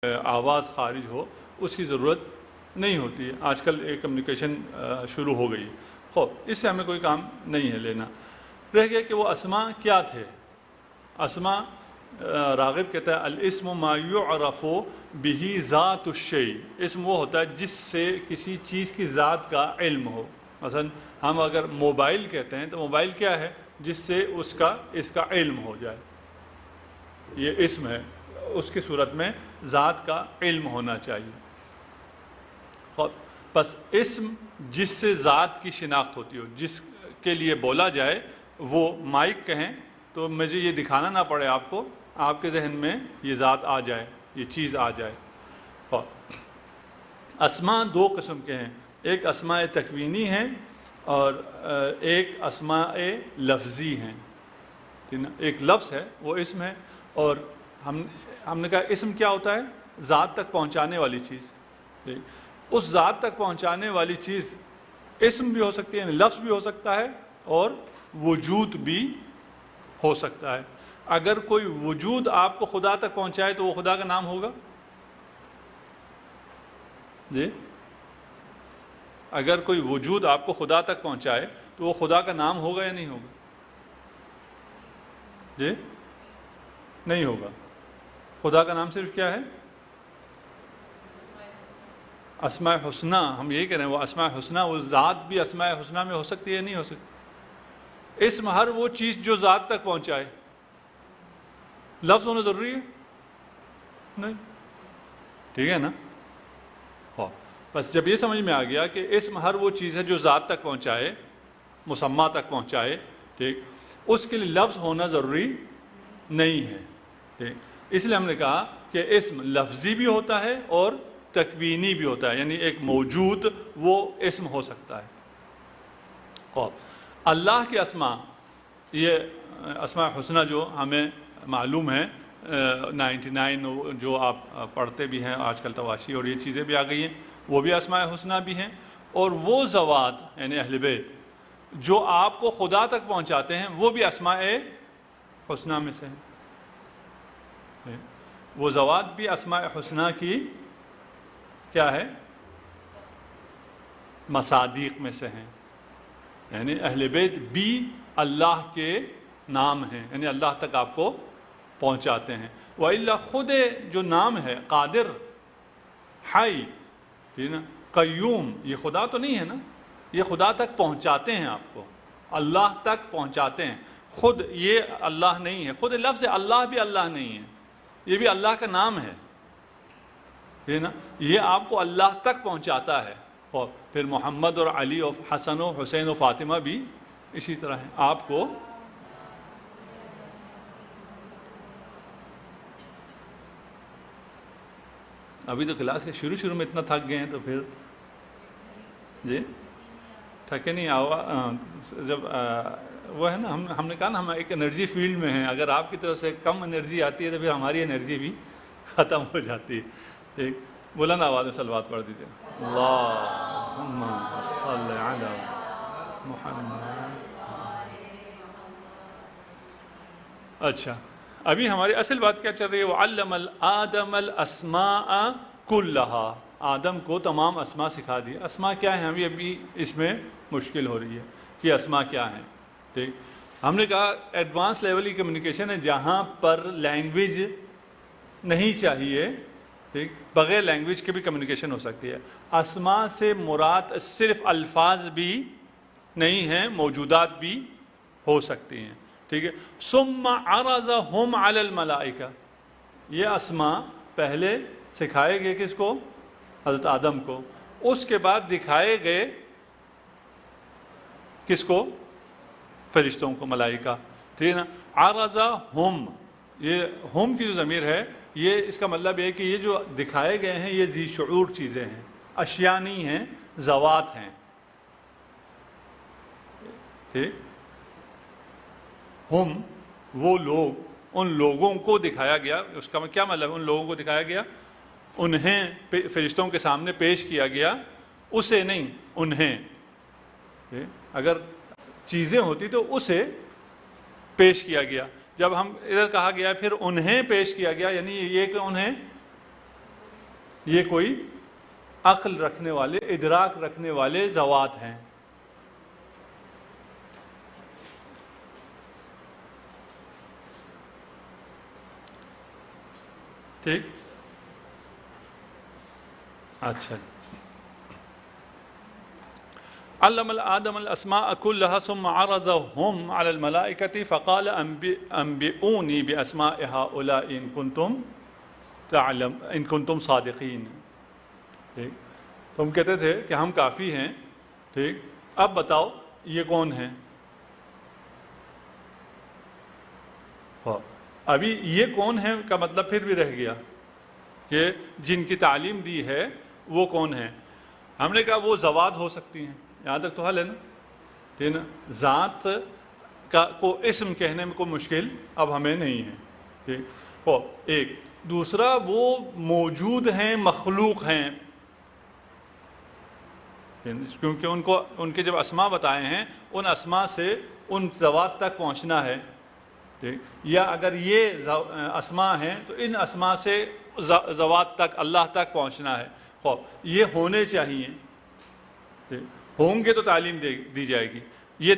آواز خارج ہو اس کی ضرورت نہیں ہوتی ہے. آج کل ایک کمیونیکیشن شروع ہو گئی. خوب اس سے ہمیں کوئی کام نہیں ہے لینا. رہ گیا کہ وہ اسماء کیا تھے. اسماء راغب کہتا ہے الاسم ما یعرف بہ ذات الشیء. اسم وہ ہوتا ہے جس سے کسی چیز کی ذات کا علم ہو. مثلا ہم اگر موبائل کہتے ہیں تو موبائل کیا ہے؟ جس سے اس کا علم ہو جائے. یہ اسم ہے. اس کی صورت میں ذات کا علم ہونا چاہیے. پس اسم جس سے ذات کی شناخت ہوتی ہو، جس کے لیے بولا جائے، وہ مائک کہیں تو مجھے یہ دکھانا نہ پڑے آپ کو، آپ کے ذہن میں یہ ذات آ جائے، یہ چیز آ جائے. اسماء دو قسم کے ہیں. ایک اسماء تکوینی ہیں اور ایک اسماء لفظی ہیں. ایک لفظ ہے وہ اسم ہے. اور ہم نے کہا اسم کیا ہوتا ہے؟ ذات تک پہنچانے والی چیز. اس ذات تک پہنچانے والی چیز اسم بھی ہو سکتی ہے، یعنی لفظ بھی ہو سکتا ہے اور وجود بھی ہو سکتا ہے. اگر کوئی وجود آپ کو خدا تک پہنچائے تو وہ خدا کا نام ہوگا؟ جی اگر کوئی وجود آپ کو خدا تک پہنچائے تو وہ خدا کا نام ہوگا یا نہیں ہوگا؟ جی نہیں ہوگا. خدا کا نام صرف کیا ہے؟ اسماء حسنہ. ہم یہی کہہ رہے ہیں وہ اسماء حسنہ، وہ ذات بھی اسماء حسنہ میں ہو سکتی ہے نہیں ہو سکتی. اسم ہر وہ چیز جو ذات تک پہنچائے. لفظ ہونا ضروری ہے؟ نہیں. ٹھیک ہے نا. بس جب یہ سمجھ میں آ گیا کہ اسم ہر وہ چیز ہے جو ذات تک پہنچائے، مسمى تک پہنچائے، ٹھیک، اس کے لیے لفظ ہونا ضروری نہیں ہے. ٹھیک. اس لیے ہم نے کہا کہ اسم لفظی بھی ہوتا ہے اور تکوینی بھی ہوتا ہے. یعنی ایک موجود وہ اسم ہو سکتا ہے. خوب اللہ کے اسماء، یہ اسماء حسنہ جو ہمیں معلوم ہے 99 جو آپ پڑھتے بھی ہیں آج کل تواشی اور یہ چیزیں بھی آ گئی ہیں، وہ بھی اسماء حسنہ بھی ہیں. اور وہ ذوات یعنی اہل بیت جو آپ کو خدا تک پہنچاتے ہیں وہ بھی اسماء حسنہ میں سے ہیں. وہ ذوات بھی اسماء حسنہ کی کیا ہے؟ مصادیق میں سے ہیں. یعنی اہل بیت بھی اللہ کے نام ہیں، یعنی اللہ تک آپ کو پہنچاتے ہیں. وَإِلَّا خود جو نام ہے قادر، حی، قیوم، یہ خدا تو نہیں ہے نا. یہ خدا تک پہنچاتے ہیں آپ کو، اللہ تک پہنچاتے ہیں. خود یہ اللہ نہیں ہے. خود لفظ اللہ بھی اللہ نہیں ہے، یہ بھی اللہ کا نام ہے نا. یہ آپ کو اللہ تک پہنچاتا ہے. اور پھر محمد اور علی اور حسن و حسین و فاطمہ بھی اسی طرح ہیں. آپ کو ابھی تو کلاس کے شروع میں اتنا تھک گئے ہیں تو پھر جی تھکے نہیں. جب وہ ہے نا، ہم نے کہا نا ہم ایک انرجی فیلڈ میں ہیں. اگر آپ کی طرف سے کم انرجی آتی ہے تو پھر ہماری انرجی بھی ختم ہو جاتی ہے. ایک بلند آواز میں صلوات پڑھ دیجیے. اللہم صل علی محمد. اچھا، ابھی ہماری اصل بات کیا چل رہی ہے؟ وَعَلَّمَ آدَمَ الْأَسْمَاءَ كُلَّهَا. آدم کو تمام اسماء سکھا دی. اسماء کیا ہیں؟ ہمیں ابھی اس میں مشکل ہو رہی ہے کہ اسماء کیا ہیں. ٹھیک. ہم نے کہا ایڈوانس لیول کی کمیونیکیشن ہے جہاں پر لینگویج نہیں چاہیے. ٹھیک، بغیر لینگویج کے بھی کمیونیکیشن ہو سکتی ہے. اسماء سے مراد صرف الفاظ بھی نہیں ہیں، موجودات بھی ہو سکتی ہیں. ٹھیک ہے. ثم عرضهم علی الملائکہ. یہ اسماء پہلے سکھائے گئے کس کو؟ حضرت آدم کو. اس کے بعد دکھائے گئے کس کو؟ فرشتوں کو، ملائکہ. ٹھیک ہے نا. عرضهم، یہ ہم کی جو ضمیر ہے یہ اس کا مطلب یہ ہے کہ یہ جو دکھائے گئے ہیں یہ ذی شعور چیزیں ہیں، اشیاء نہیں ہیں، ذوات ہیں. ٹھیک. ہم وہ لوگ، ان لوگوں کو دکھایا گیا. اس کا کیا مطلب ہے؟ ان لوگوں کو دکھایا گیا، انہیں فرشتوں کے سامنے پیش کیا گیا، اسے نہیں، انہیں. اگر چیزیں ہوتی تو اسے پیش کیا گیا. جب ہم ادھر کہا گیا پھر انہیں پیش کیا گیا، یعنی یہ کہ انہیں یہ کوئی عقل رکھنے والے، ادراک رکھنے والے ذوات ہیں. ٹھیک. اچھا. علم آدم الاسماء كلها ثم عرضهم على الملائكة فقال انبئوني باسماء هؤلاء ان كنتم صادقين. ٹھیک. تو ہم کہتے تھے کہ ہم کافی ہیں. ٹھیک. اب بتاؤ یہ کون ہیں. ابھی یہ کون ہیں کا مطلب پھر بھی رہ گیا کہ جن کی تعلیم دی ہے وہ کون ہیں. ہم نے کہا وہ ذوات ہو سکتی ہیں. یہاں تک تو حل ہے نا. ٹھیک نا. ذات کا کو اسم کہنے میں کوئی مشکل اب ہمیں نہیں ہے. ٹھیک. ایک دوسرا وہ موجود ہیں، مخلوق ہیں، کیونکہ ان کے جب اسماء بتائے ہیں ان اسماء سے ان ذوات تک پہنچنا ہے. ٹھیک. یا اگر یہ اسماء ہیں تو ان اسماء سے ذوات تک، اللہ تک پہنچنا ہے. یہ ہونے چاہیے. ہوں گے تو تعلیم دی جائے گی. یہ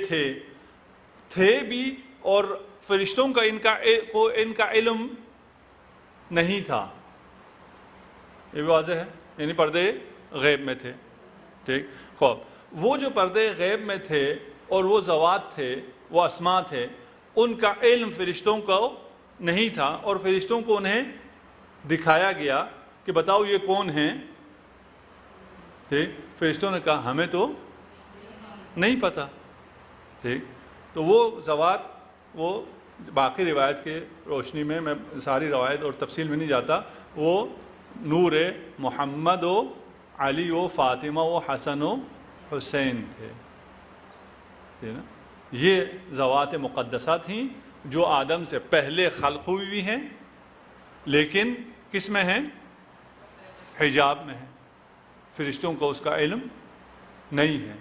تھے بھی، اور فرشتوں کا ان کا علم نہیں تھا. یہ بھی واضح ہے. یعنی پردے غیب میں تھے. ٹھیک. وہ جو پردے غیب میں تھے اور وہ ذوات تھے، وہ اسماء تھے، ان کا علم فرشتوں کو نہیں تھا، اور فرشتوں کو انہیں دکھایا گیا کہ بتاؤ یہ کون ہیں. ٹھیک. فرشتوں نے کہا ہمیں تو نہیں پتا. ٹھیک. تو وہ ذوات، وہ باقی روایت کے روشنی میں ساری روایت اور تفصیل میں نہیں جاتا، وہ نور محمد و علی و فاطمہ و حسن و حسین تھے. ٹھیک نا. یہ ذوات مقدسہ تھیں جو آدم سے پہلے خلق ہوئی ہیں، لیکن کس میں ہیں؟ حجاب میں ہیں. فرشتوں کو اس کا علم نہیں ہے.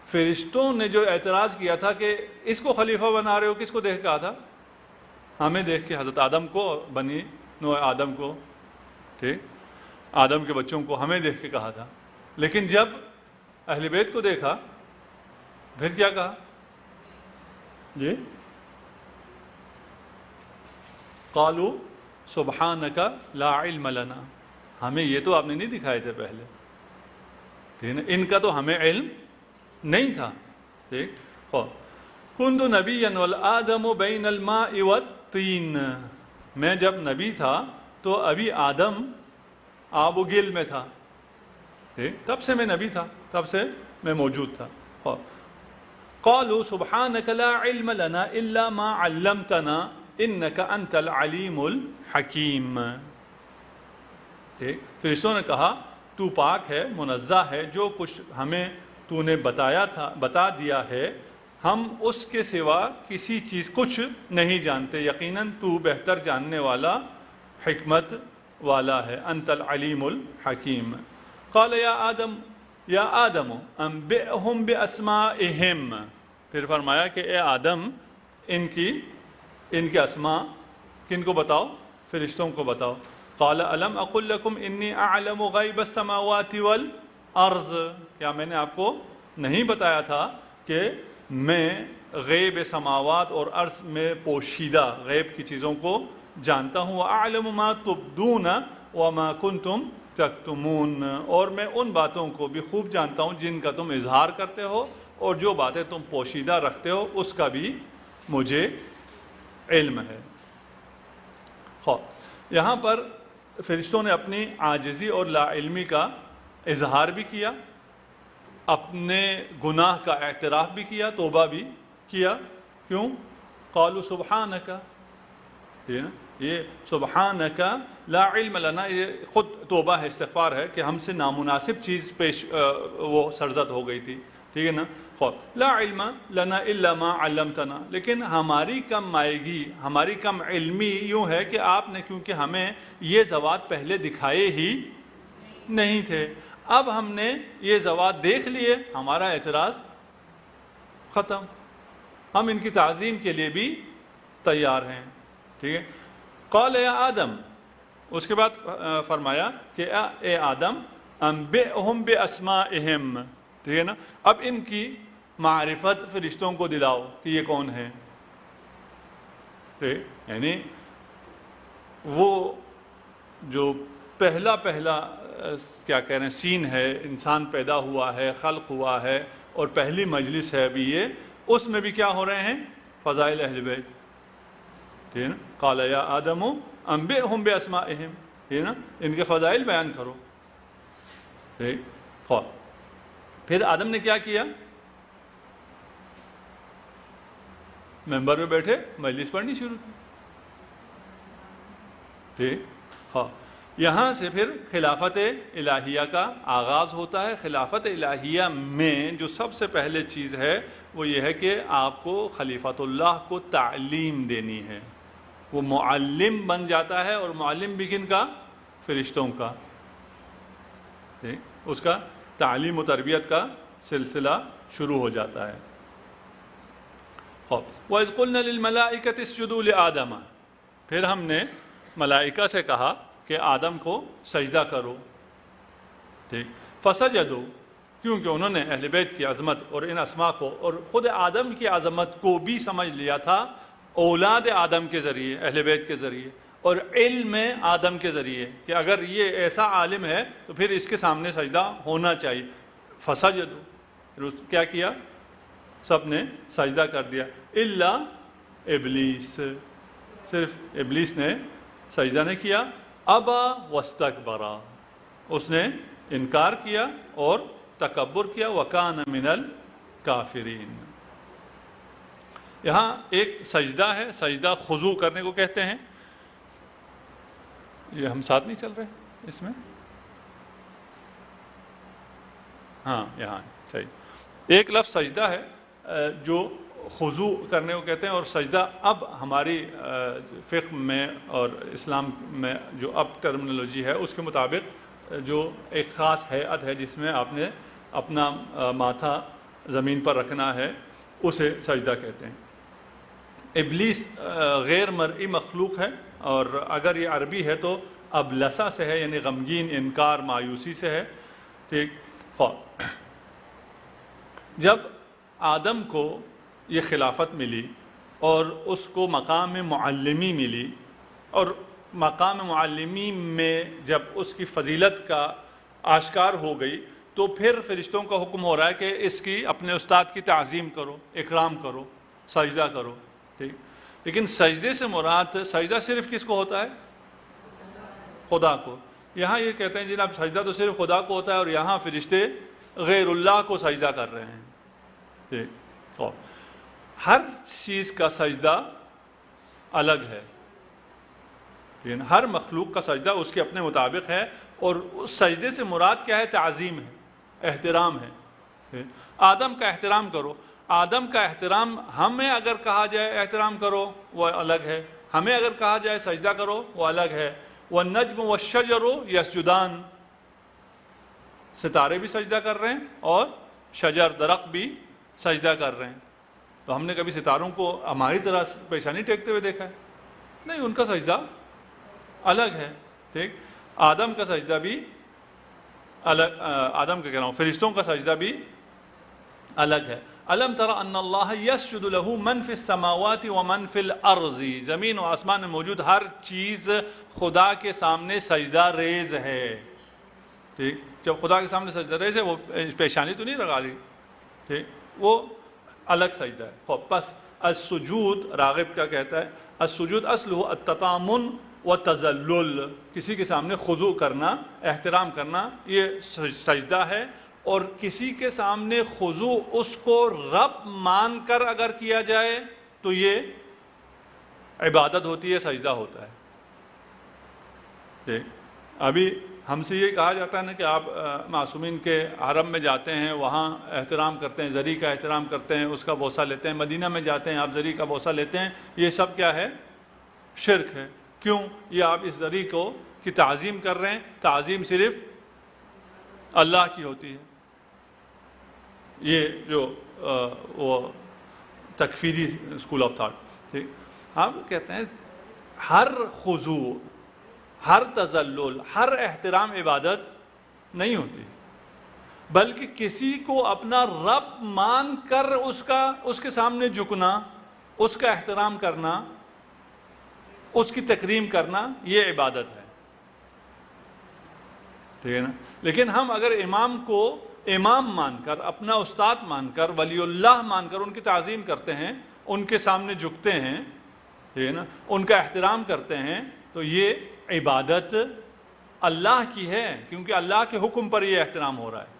فرشتوں نے جو اعتراض کیا تھا کہ اس کو خلیفہ بنا رہے ہو، کس کو دیکھ کے کہا تھا؟ ہمیں دیکھ کے، حضرت آدم کو، بنی نوح آدم کو. ٹھیک. آدم کے بچوں کو ہمیں دیکھ کے کہا تھا. لیکن جب اہل بیت کو دیکھا پھر کیا کہا؟ جی قالوا سبحانک لا علم لنا. ہمیں یہ تو آپ نے نہیں دکھائے تھے پہلے. ٹھیک ہے. ان کا تو ہمیں علم نہیں تھا. ٹھیک. کنت نبیا والآدم بین الماء والطین. میں جب نبی تھا تو ابھی آدم آب و گل میں تھا. ٹھیک. تب سے میں نبی تھا، تب سے میں موجود تھا. قالوا سبحانک لا علم لنا الا ما علمتنا انک انت العلیم الحکیم. فرشتوں نے کہا تو پاک ہے، منزہ ہے، جو کچھ ہمیں تو نے بتا دیا ہے ہم اس کے سوا کسی چیز کچھ نہیں جانتے. یقیناً تو بہتر جاننے والا، حکمت والا ہے. انت العلیم الحکیم. قال یا آدم انبئہم باسمائہم. پھر فرمایا کہ اے آدم ان کے اسماء کن کو بتاؤ؟ فرشتوں کو بتاؤ. قال الم اقل لکم انی اعلم غیب السماوات والارض. کیا میں نے آپ کو نہیں بتایا تھا کہ میں غیب سماوات اور ارض میں پوشیدہ غیب کی چیزوں کو جانتا ہوں. واعلم ما تبدون وما کنتم تکتمون. اور میں ان باتوں کو بھی خوب جانتا ہوں جن کا تم اظہار کرتے ہو، اور جو باتیں تم پوشیدہ رکھتے ہو اس کا بھی مجھے علم ہے. یہاں پر فرشتوں نے اپنی عاجزی اور لا علمی کا اظہار بھی کیا، اپنے گناہ کا اعتراف بھی کیا، توبہ بھی کیا. کیوں؟ قالوا سبحانک. یہ سبحانک لا علم لنا، یہ خود توبہ ہے، استغفار ہے کہ ہم سے نامناسب چیز وہ سرزد ہو گئی تھی. ٹھیک ہے نا. لا علم لنا الا ما علمتنا. لیکن ہماری کم مائگی، ہماری کم علمی یوں ہے کہ آپ نے کیونکہ ہمیں یہ ذوات پہلے دکھائے ہی نہیں تھے، اب ہم نے یہ ذوات دیکھ لیے، ہمارا اعتراض ختم، ہم ان کی تعظیم کے لیے بھی تیار ہیں. ٹھیک ہے. قال یا آدم، اس کے بعد فرمایا کہ اے آدم انبئہم باسمائہم، ٹھیک ہے نا، اب ان کی معرفت فرشتوں کو دلاؤ کہ یہ کون ہے. یعنی وہ جو پہلا کیا کہہ رہے ہیں سین ہے، انسان پیدا ہوا ہے، خلق ہوا ہے، اور پہلی مجلس ہے ابھی یہ، اس میں بھی کیا ہو رہے ہیں؟ فضائل اہل بیت. ٹھیک ہے نا، قال یا آدم انبئہم باسمائہم، ٹھیک ہے نا، ان کے فضائل بیان کرو. ٹھیک. پھر آدم نے کیا کیا؟ ممبر پہ بیٹھے مجلس پڑھنی شروع کی. ٹھیک. ہاں، یہاں سے پھر خلافت الہیہ کا آغاز ہوتا ہے. خلافت الہیہ میں جو سب سے پہلے چیز ہے وہ یہ ہے کہ آپ کو خلیفۃ اللہ کو تعلیم دینی ہے. وہ معلم بن جاتا ہے، اور معلم بھی کن کا؟ فرشتوں کا. ٹھیک. اس کا تعلیم و تربیت کا سلسلہ شروع ہو جاتا ہے. وَإِذْ قُلْنَا لِلْمَلَائِكَةِ اسْجُدُوا لِآدَمَ، پھر ہم نے ملائکہ سے کہا کہ آدم کو سجدہ کرو. ٹھیک. فَسَجَدُوا، کیونکہ انہوں نے اہل بیت کی عظمت اور ان اسماء کو اور خود آدم کی عظمت کو بھی سمجھ لیا تھا اولاد آدم کے ذریعے، اہل بیت کے ذریعے، اور علم آدم کے ذریعے، کہ اگر یہ ایسا عالم ہے تو پھر اس کے سامنے سجدہ ہونا چاہیے. فَسَجَدُوا، کیا کیا؟ سب نے سجدہ کر دیا الا ابلیس، صرف ابلیس نے سجدہ نہیں کیا. ابا واستکبرا، اس نے انکار کیا اور تکبر کیا. وکان من الکافرین. یہاں ایک سجدہ ہے، سجدہ خضوع کرنے کو کہتے ہیں. یہ ہم ساتھ نہیں چل رہے اس میں؟ ہاں یہاں صحیح. ایک لفظ سجدہ ہے جو خضوع کرنے کو کہتے ہیں، اور سجدہ اب ہماری فقہ میں اور اسلام میں جو اب ٹرمنالوجی ہے اس کے مطابق جو ایک خاص ہیئت ہے جس میں آپ نے اپنا ماتھا زمین پر رکھنا ہے، اسے سجدہ کہتے ہیں. ابلیس غیر مرئی مخلوق ہے، اور اگر یہ عربی ہے تو ابلسا سے ہے، یعنی غمگین، انکار، مایوسی سے ہے. ٹھیک. جب آدم کو یہ خلافت ملی اور اس کو مقام معلمی ملی، اور مقام معلمی میں جب اس کی فضیلت کا آشکار ہو گئی، تو پھر فرشتوں کا حکم ہو رہا ہے کہ اس کی اپنے استاد کی تعظیم کرو، اکرام کرو، سجدہ کرو. ٹھیک. لیکن سجدے سے مراد سجدہ صرف کس کو ہوتا ہے؟ خدا کو. یہاں یہ کہتے ہیں جناب سجدہ تو صرف خدا کو ہوتا ہے، اور یہاں فرشتے غیر اللہ کو سجدہ کر رہے ہیں. ٹھیک. ہر چیز کا سجدہ الگ ہے، ہر مخلوق کا سجدہ اس کے اپنے مطابق ہے، اور اس سجدے سے مراد کیا ہے؟ تعظیم ہے، احترام ہے. آدم کا احترام کرو. آدم کا احترام ہمیں اگر کہا جائے احترام کرو وہ الگ ہے، ہمیں اگر کہا جائے سجدہ کرو وہ الگ ہے. والنجم والشجر یسجدان، ستارے بھی سجدہ کر رہے ہیں اور شجر درخت بھی سجدہ کر رہے ہیں. تو ہم نے کبھی ستاروں کو ہماری طرح پیشانی ٹیکتے ہوئے دیکھا ہے؟ نہیں، ان کا سجدہ الگ ہے. ٹھیک. آدم کا سجدہ بھی الگ، آدم کا کہہ رہا ہوں فرشتوں کا سجدہ بھی الگ ہے. الم تر ان اللہ یسجد له من فی السماوات ومن فی الارض، زمین و آسمان میں موجود ہر چیز خدا کے سامنے سجدہ ریز ہے. ٹھیک. جب خدا کے سامنے سجدہ ریز ہے، وہ پیشانی تو نہیں لگا لی. ٹھیک. وہ الگ سجدہ ہے. پس السجود، راغب کیا کہتا ہے؟ السجود اصلہ التطامن والتذلل، کسی کے سامنے خضوع کرنا، احترام کرنا، یہ سجدہ ہے. اور کسی کے سامنے خضوع اس کو رب مان کر اگر کیا جائے تو یہ عبادت ہوتی ہے، سجدہ ہوتا ہے. ٹھیک. ابھی ہم سے یہ کہا جاتا ہے نا کہ آپ معصومین کے حرم میں جاتے ہیں، وہاں احترام کرتے ہیں، زری کا احترام کرتے ہیں، اس کا بوسہ لیتے ہیں. مدینہ میں جاتے ہیں، آپ زری کا بوسہ لیتے ہیں. یہ سب کیا ہے؟ شرک ہے. کیوں؟ یہ آپ اس زری کو کی تعظیم کر رہے ہیں. تعظیم صرف اللہ کی ہوتی ہے. یہ جو وہ تکفیری اسکول آف تھاٹ. ٹھیک. آپ کہتے ہیں ہر خضوع، ہر تذلل، ہر احترام عبادت نہیں ہوتی، بلکہ کسی کو اپنا رب مان کر اس کے سامنے جھکنا، اس کا احترام کرنا، اس کی تکریم کرنا، یہ عبادت ہے، ٹھیک ہے نا؟ لیکن ہم اگر امام کو امام مان کر، اپنا استاد مان کر، ولی اللہ مان کر ان کی تعظیم کرتے ہیں، ان کے سامنے جھکتے ہیں، ٹھیک ہے نا، ان کا احترام کرتے ہیں، تو یہ عبادت اللہ کی ہے، کیونکہ اللہ کے حکم پر یہ احترام ہو رہا ہے،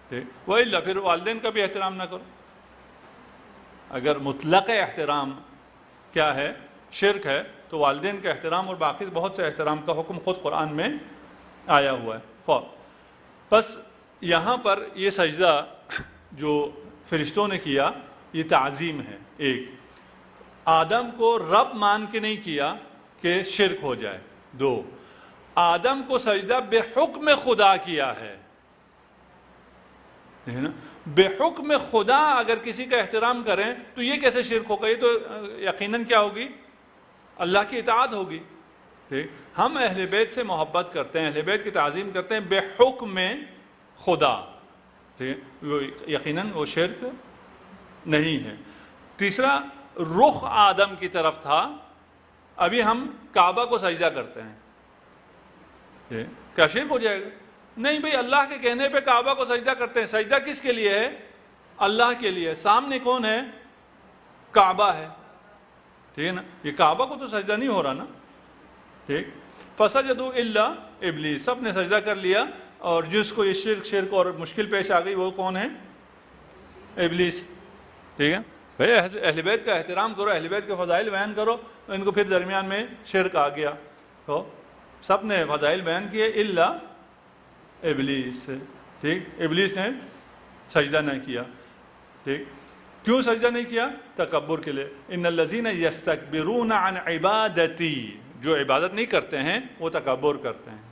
ٹھیک؟ وَإِلَّا پھر والدین کا بھی احترام نہ کرو۔ اگر مطلق احترام کیا ہے، شرک ہے، تو والدین کا احترام اور باقی بہت سے احترام کا حکم خود قرآن میں آیا ہوا ہے۔ بس یہاں پر یہ سجدہ جو فرشتوں نے کیا یہ تعظیم ہے، ایک آدم کو رب مان کے نہیں کیا کہ شرک ہو جائے، دو آدم کو سجدہ بے حکم خدا کیا ہے، بے حکم خدا اگر کسی کا احترام کریں تو یہ کیسے شرک ہوگا؟ یہ تو یقیناً کیا ہوگی؟ اللہ کی اطاعت ہوگی، ٹھیک؟ ہم اہل بیت سے محبت کرتے ہیں، اہل بیت کی تعظیم کرتے ہیں بے حکم خدا، ٹھیک؟ یقیناً وہ شرک نہیں ہے۔ تیسرا، رخ آدم کی طرف تھا، ابھی ہم کعبہ کو سجدہ کرتے ہیں، کیا شرک ہو جائے گا؟ نہیں بھئی، اللہ کے کہنے پہ کعبہ کو سجدہ کرتے ہیں، سجدہ کس کے لیے ہے؟ اللہ کے لیے، سامنے کون ہے؟ کعبہ ہے، ٹھیک ہے نا؟ یہ کعبہ کو تو سجدہ نہیں ہو رہا نا، ٹھیک؟ فسجدوا الا ابلیس، سب نے سجدہ کر لیا، اور جس کو یہ شرک اور مشکل پیش آ گئی وہ کون ہے؟ ابلیس، ٹھیک ہے؟ بھئی اہل بیت کا احترام کرو، اہل بیت کے فضائل بیان کرو، ان کو پھر درمیان میں شرک آ گیا، تو سب نے فضائل بیان کیے الا ابلیس، ٹھیک؟ ابلیس نے سجدہ نہیں کیا، ٹھیک؟ کیوں سجدہ نہیں کیا؟ تکبر کے لیے۔ ان الذین یستکبرون عن عبادتی، جو عبادت نہیں کرتے ہیں وہ تکبر کرتے ہیں،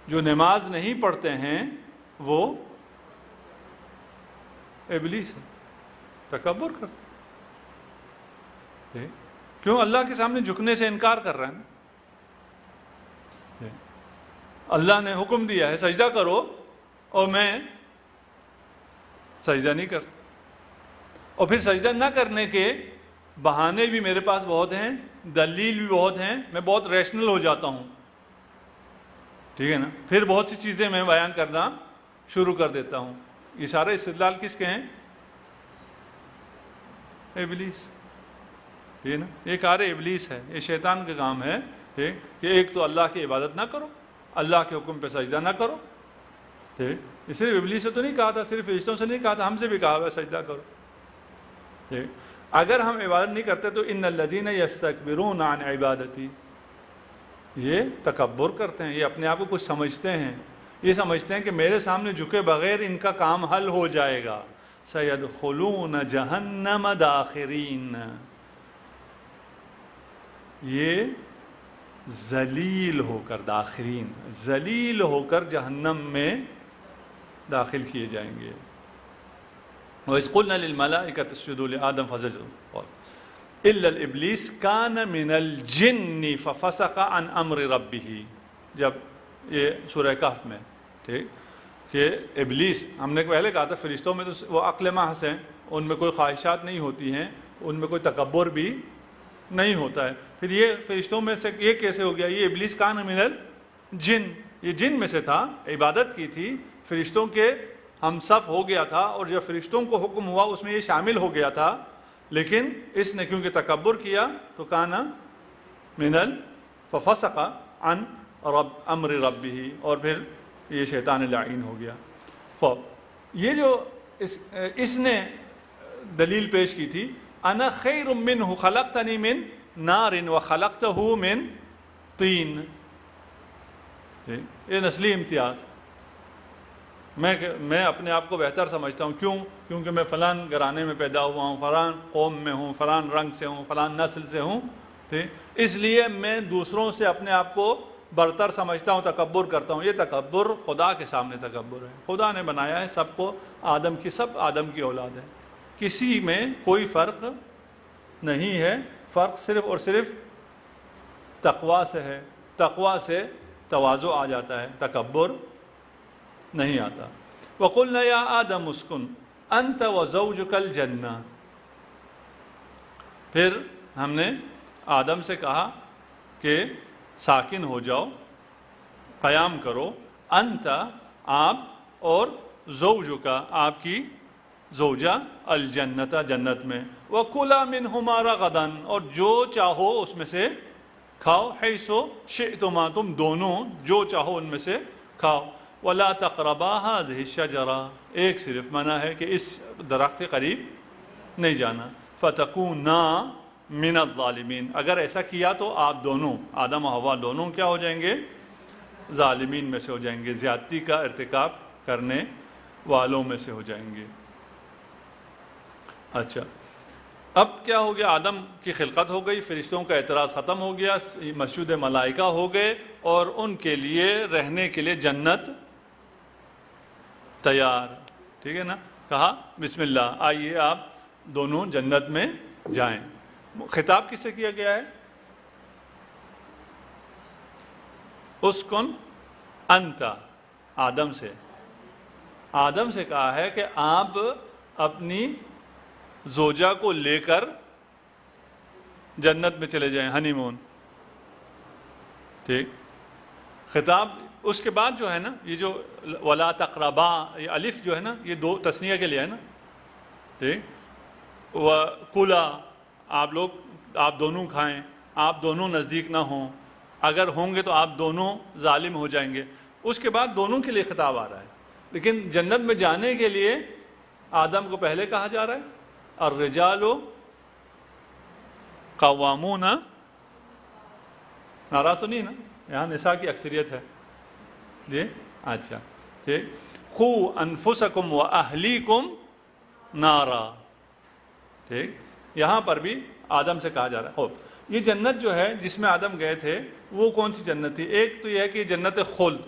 جو نماز نہیں پڑھتے ہیں وہ ابلیس ہے، تکبر کرتے ہیں، کیوں؟ اللہ کے سامنے جھکنے سے انکار کر رہا ہے نا، اللہ نے حکم دیا ہے سجدہ کرو اور میں سجدہ نہیں کرتا، اور پھر سجدہ نہ کرنے کے بہانے بھی میرے پاس بہت ہیں، دلیل بھی بہت ہیں، میں بہت ریشنل ہو جاتا ہوں، ٹھیک ہے نا؟ پھر بہت سی چیزیں میں بیان کرنا شروع کر دیتا ہوں، یہ سارے استدلال کس کے ہیں؟ ابلیس، ٹھیک ہے نا؟ یہ کار ابلیس ہے، یہ شیطان کا کام ہے، ٹھیک؟ کہ ایک تو اللہ کی عبادت نہ کرو، اللہ کے حکم پہ سجدہ نہ کرو، ٹھیک؟ یہ صرف ابلیس سے تو نہیں کہا تھا، صرف فرشتوں سے نہیں کہا تھا، ہم سے بھی کہا ہوا ہے سجدہ کرو، ٹھیک؟ اگر ہم عبادت نہیں کرتے تو ان الذین یستکبرون عن عبادتی، یہ تکبر کرتے ہیں، یہ اپنے آپ کو کچھ سمجھتے ہیں، یہ سمجھتے ہیں کہ میرے سامنے جھکے بغیر ان کا کام حل ہو جائے گا، سیدخلون جہنم داخرین، یہ ذلیل ہو کر، داخرین ذلیل ہو کر جہنم میں داخل کیے جائیں گے۔ وَإِذْ قُلْنَا لِلْمَلَائِكَةِ اسْجُدُوا لِآدَمَ فَسَجَدُوا إِلَّا الْإِبْلِيسَ كَانَ مِنَ الْجِنِّ فَفَسَقَ عَنْ أَمْرِ رَبِّهِ، جب یہ سورہ کہف میں، ٹھیک؟ کہ ابلیس، ہم نے پہلے کہا تھا فرشتوں میں تو وہ عقل محض ہیں، ان میں کوئی خواہشات نہیں ہوتی ہیں، ان میں کوئی تکبر بھی نہیں ہوتا ہے، پھر یہ فرشتوں میں سے یہ کیسے ہو گیا؟ یہ ابلیس کان من الجن، یہ جن میں سے تھا، عبادت کی تھی، فرشتوں کے ہم صف ہو گیا تھا، اور جب فرشتوں کو حکم ہوا اس میں یہ شامل ہو گیا تھا، لیکن اس نے کیونکہ تکبر کیا تو کانا من ففسق عن امر ربہ، اور پھر یہ شیطان لعین ہو گیا۔ خوب یہ جو اس نے دلیل پیش کی تھی، انا خیر منہ خلقتنی من نار وخلقتہ من طین، یہ نسلی امتیاز، میں اپنے آپ کو بہتر سمجھتا ہوں، کیوں؟ کیونکہ میں فلان گھرانے میں پیدا ہوا ہوں، فلان قوم میں ہوں، فلان رنگ سے ہوں، فلان نسل سے ہوں، ٹھیک؟ اس لیے میں دوسروں سے اپنے آپ کو برتر سمجھتا ہوں، تکبر کرتا ہوں۔ یہ تکبر خدا کے سامنے تکبر ہے، خدا نے بنایا ہے سب کو، سب آدم کی اولاد ہے، کسی میں کوئی فرق نہیں ہے، فرق صرف اور صرف تقوی سے ہے، تقوی سے تواضع آ جاتا ہے، تکبر نہیں آتا۔ وَقُلْنَا يَا آدَمُ اسْكُنْ أَنْتَ وَزَوْجُكَ الْجَنَّةَ، پھر ہم نے آدم سے کہا کہ ساکن ہو جاؤ، قیام کرو، انت آپ اور زوجکا آپ کی زوجہ الجنت جنت میں، وَكُلَا مِنْهُمَا رَغَدًا اور جو چاہو اس میں سے کھاؤ، حیث شئتما تم دونوں جو چاہو ان میں سے کھاؤ، وَلَا تَقْرَبَا هَذِهِ الشَّجَرَةَ ایک صرف منع ہے کہ اس درخت کے قریب نہیں جانا، فَتَكُونَا مِنَ الظَّالِمِينَ اگر ایسا کیا تو آپ دونوں آدم و حوا دونوں کیا ہو جائیں گے؟ ظالمین میں سے ہو جائیں گے، زیادتی کا ارتکاب کرنے والوں میں سے ہو جائیں گے۔ اچھا، اب کیا ہو گیا؟ آدم کی خلقت ہو گئی، فرشتوں کا اعتراض ختم ہو گیا، مسجود ملائکہ ہو گئے اور ان کے لیے رہنے کے لیے جنت تیار، ٹھیک ہے نا؟ کہا بسم اللہ آئیے آپ دونوں جنت میں جائیں۔ خطاب کس سے کیا گیا ہے؟ اسکن انت، آدم سے، آدم سے کہا ہے کہ آپ اپنی زوجہ کو لے کر جنت میں چلے جائیں، ہنی مون، ٹھیک۔ خطاب اس کے بعد جو ہے نا، یہ جو ولا تقربا، یہ الف جو ہے نا یہ دو تثنیہ کے لیے ہے نا، ٹھیک، وَكُلَا آپ دونوں کھائیں، آپ دونوں نزدیک نہ ہوں، اگر ہوں گے تو آپ دونوں ظالم ہو جائیں گے۔ اس کے بعد دونوں کے لیے خطاب آ رہا ہے، لیکن جنت میں جانے کے لیے آدم کو پہلے کہا جا رہا ہے، الرجال قوامون، ناراض تو نہیں نا؟ یہاں نساء کی اکثریت ہے جی، اچھا ٹھیک۔ قُوا أَنفُسَكُمْ وَأَهْلِيكُمْ نارا، ٹھیک، یہاں پر بھی آدم سے کہا جا رہا ہے۔ خوب، یہ جنت جو ہے جس میں آدم گئے تھے وہ کون سی جنت تھی؟ ایک تو یہ ہے کہ جنت خلد،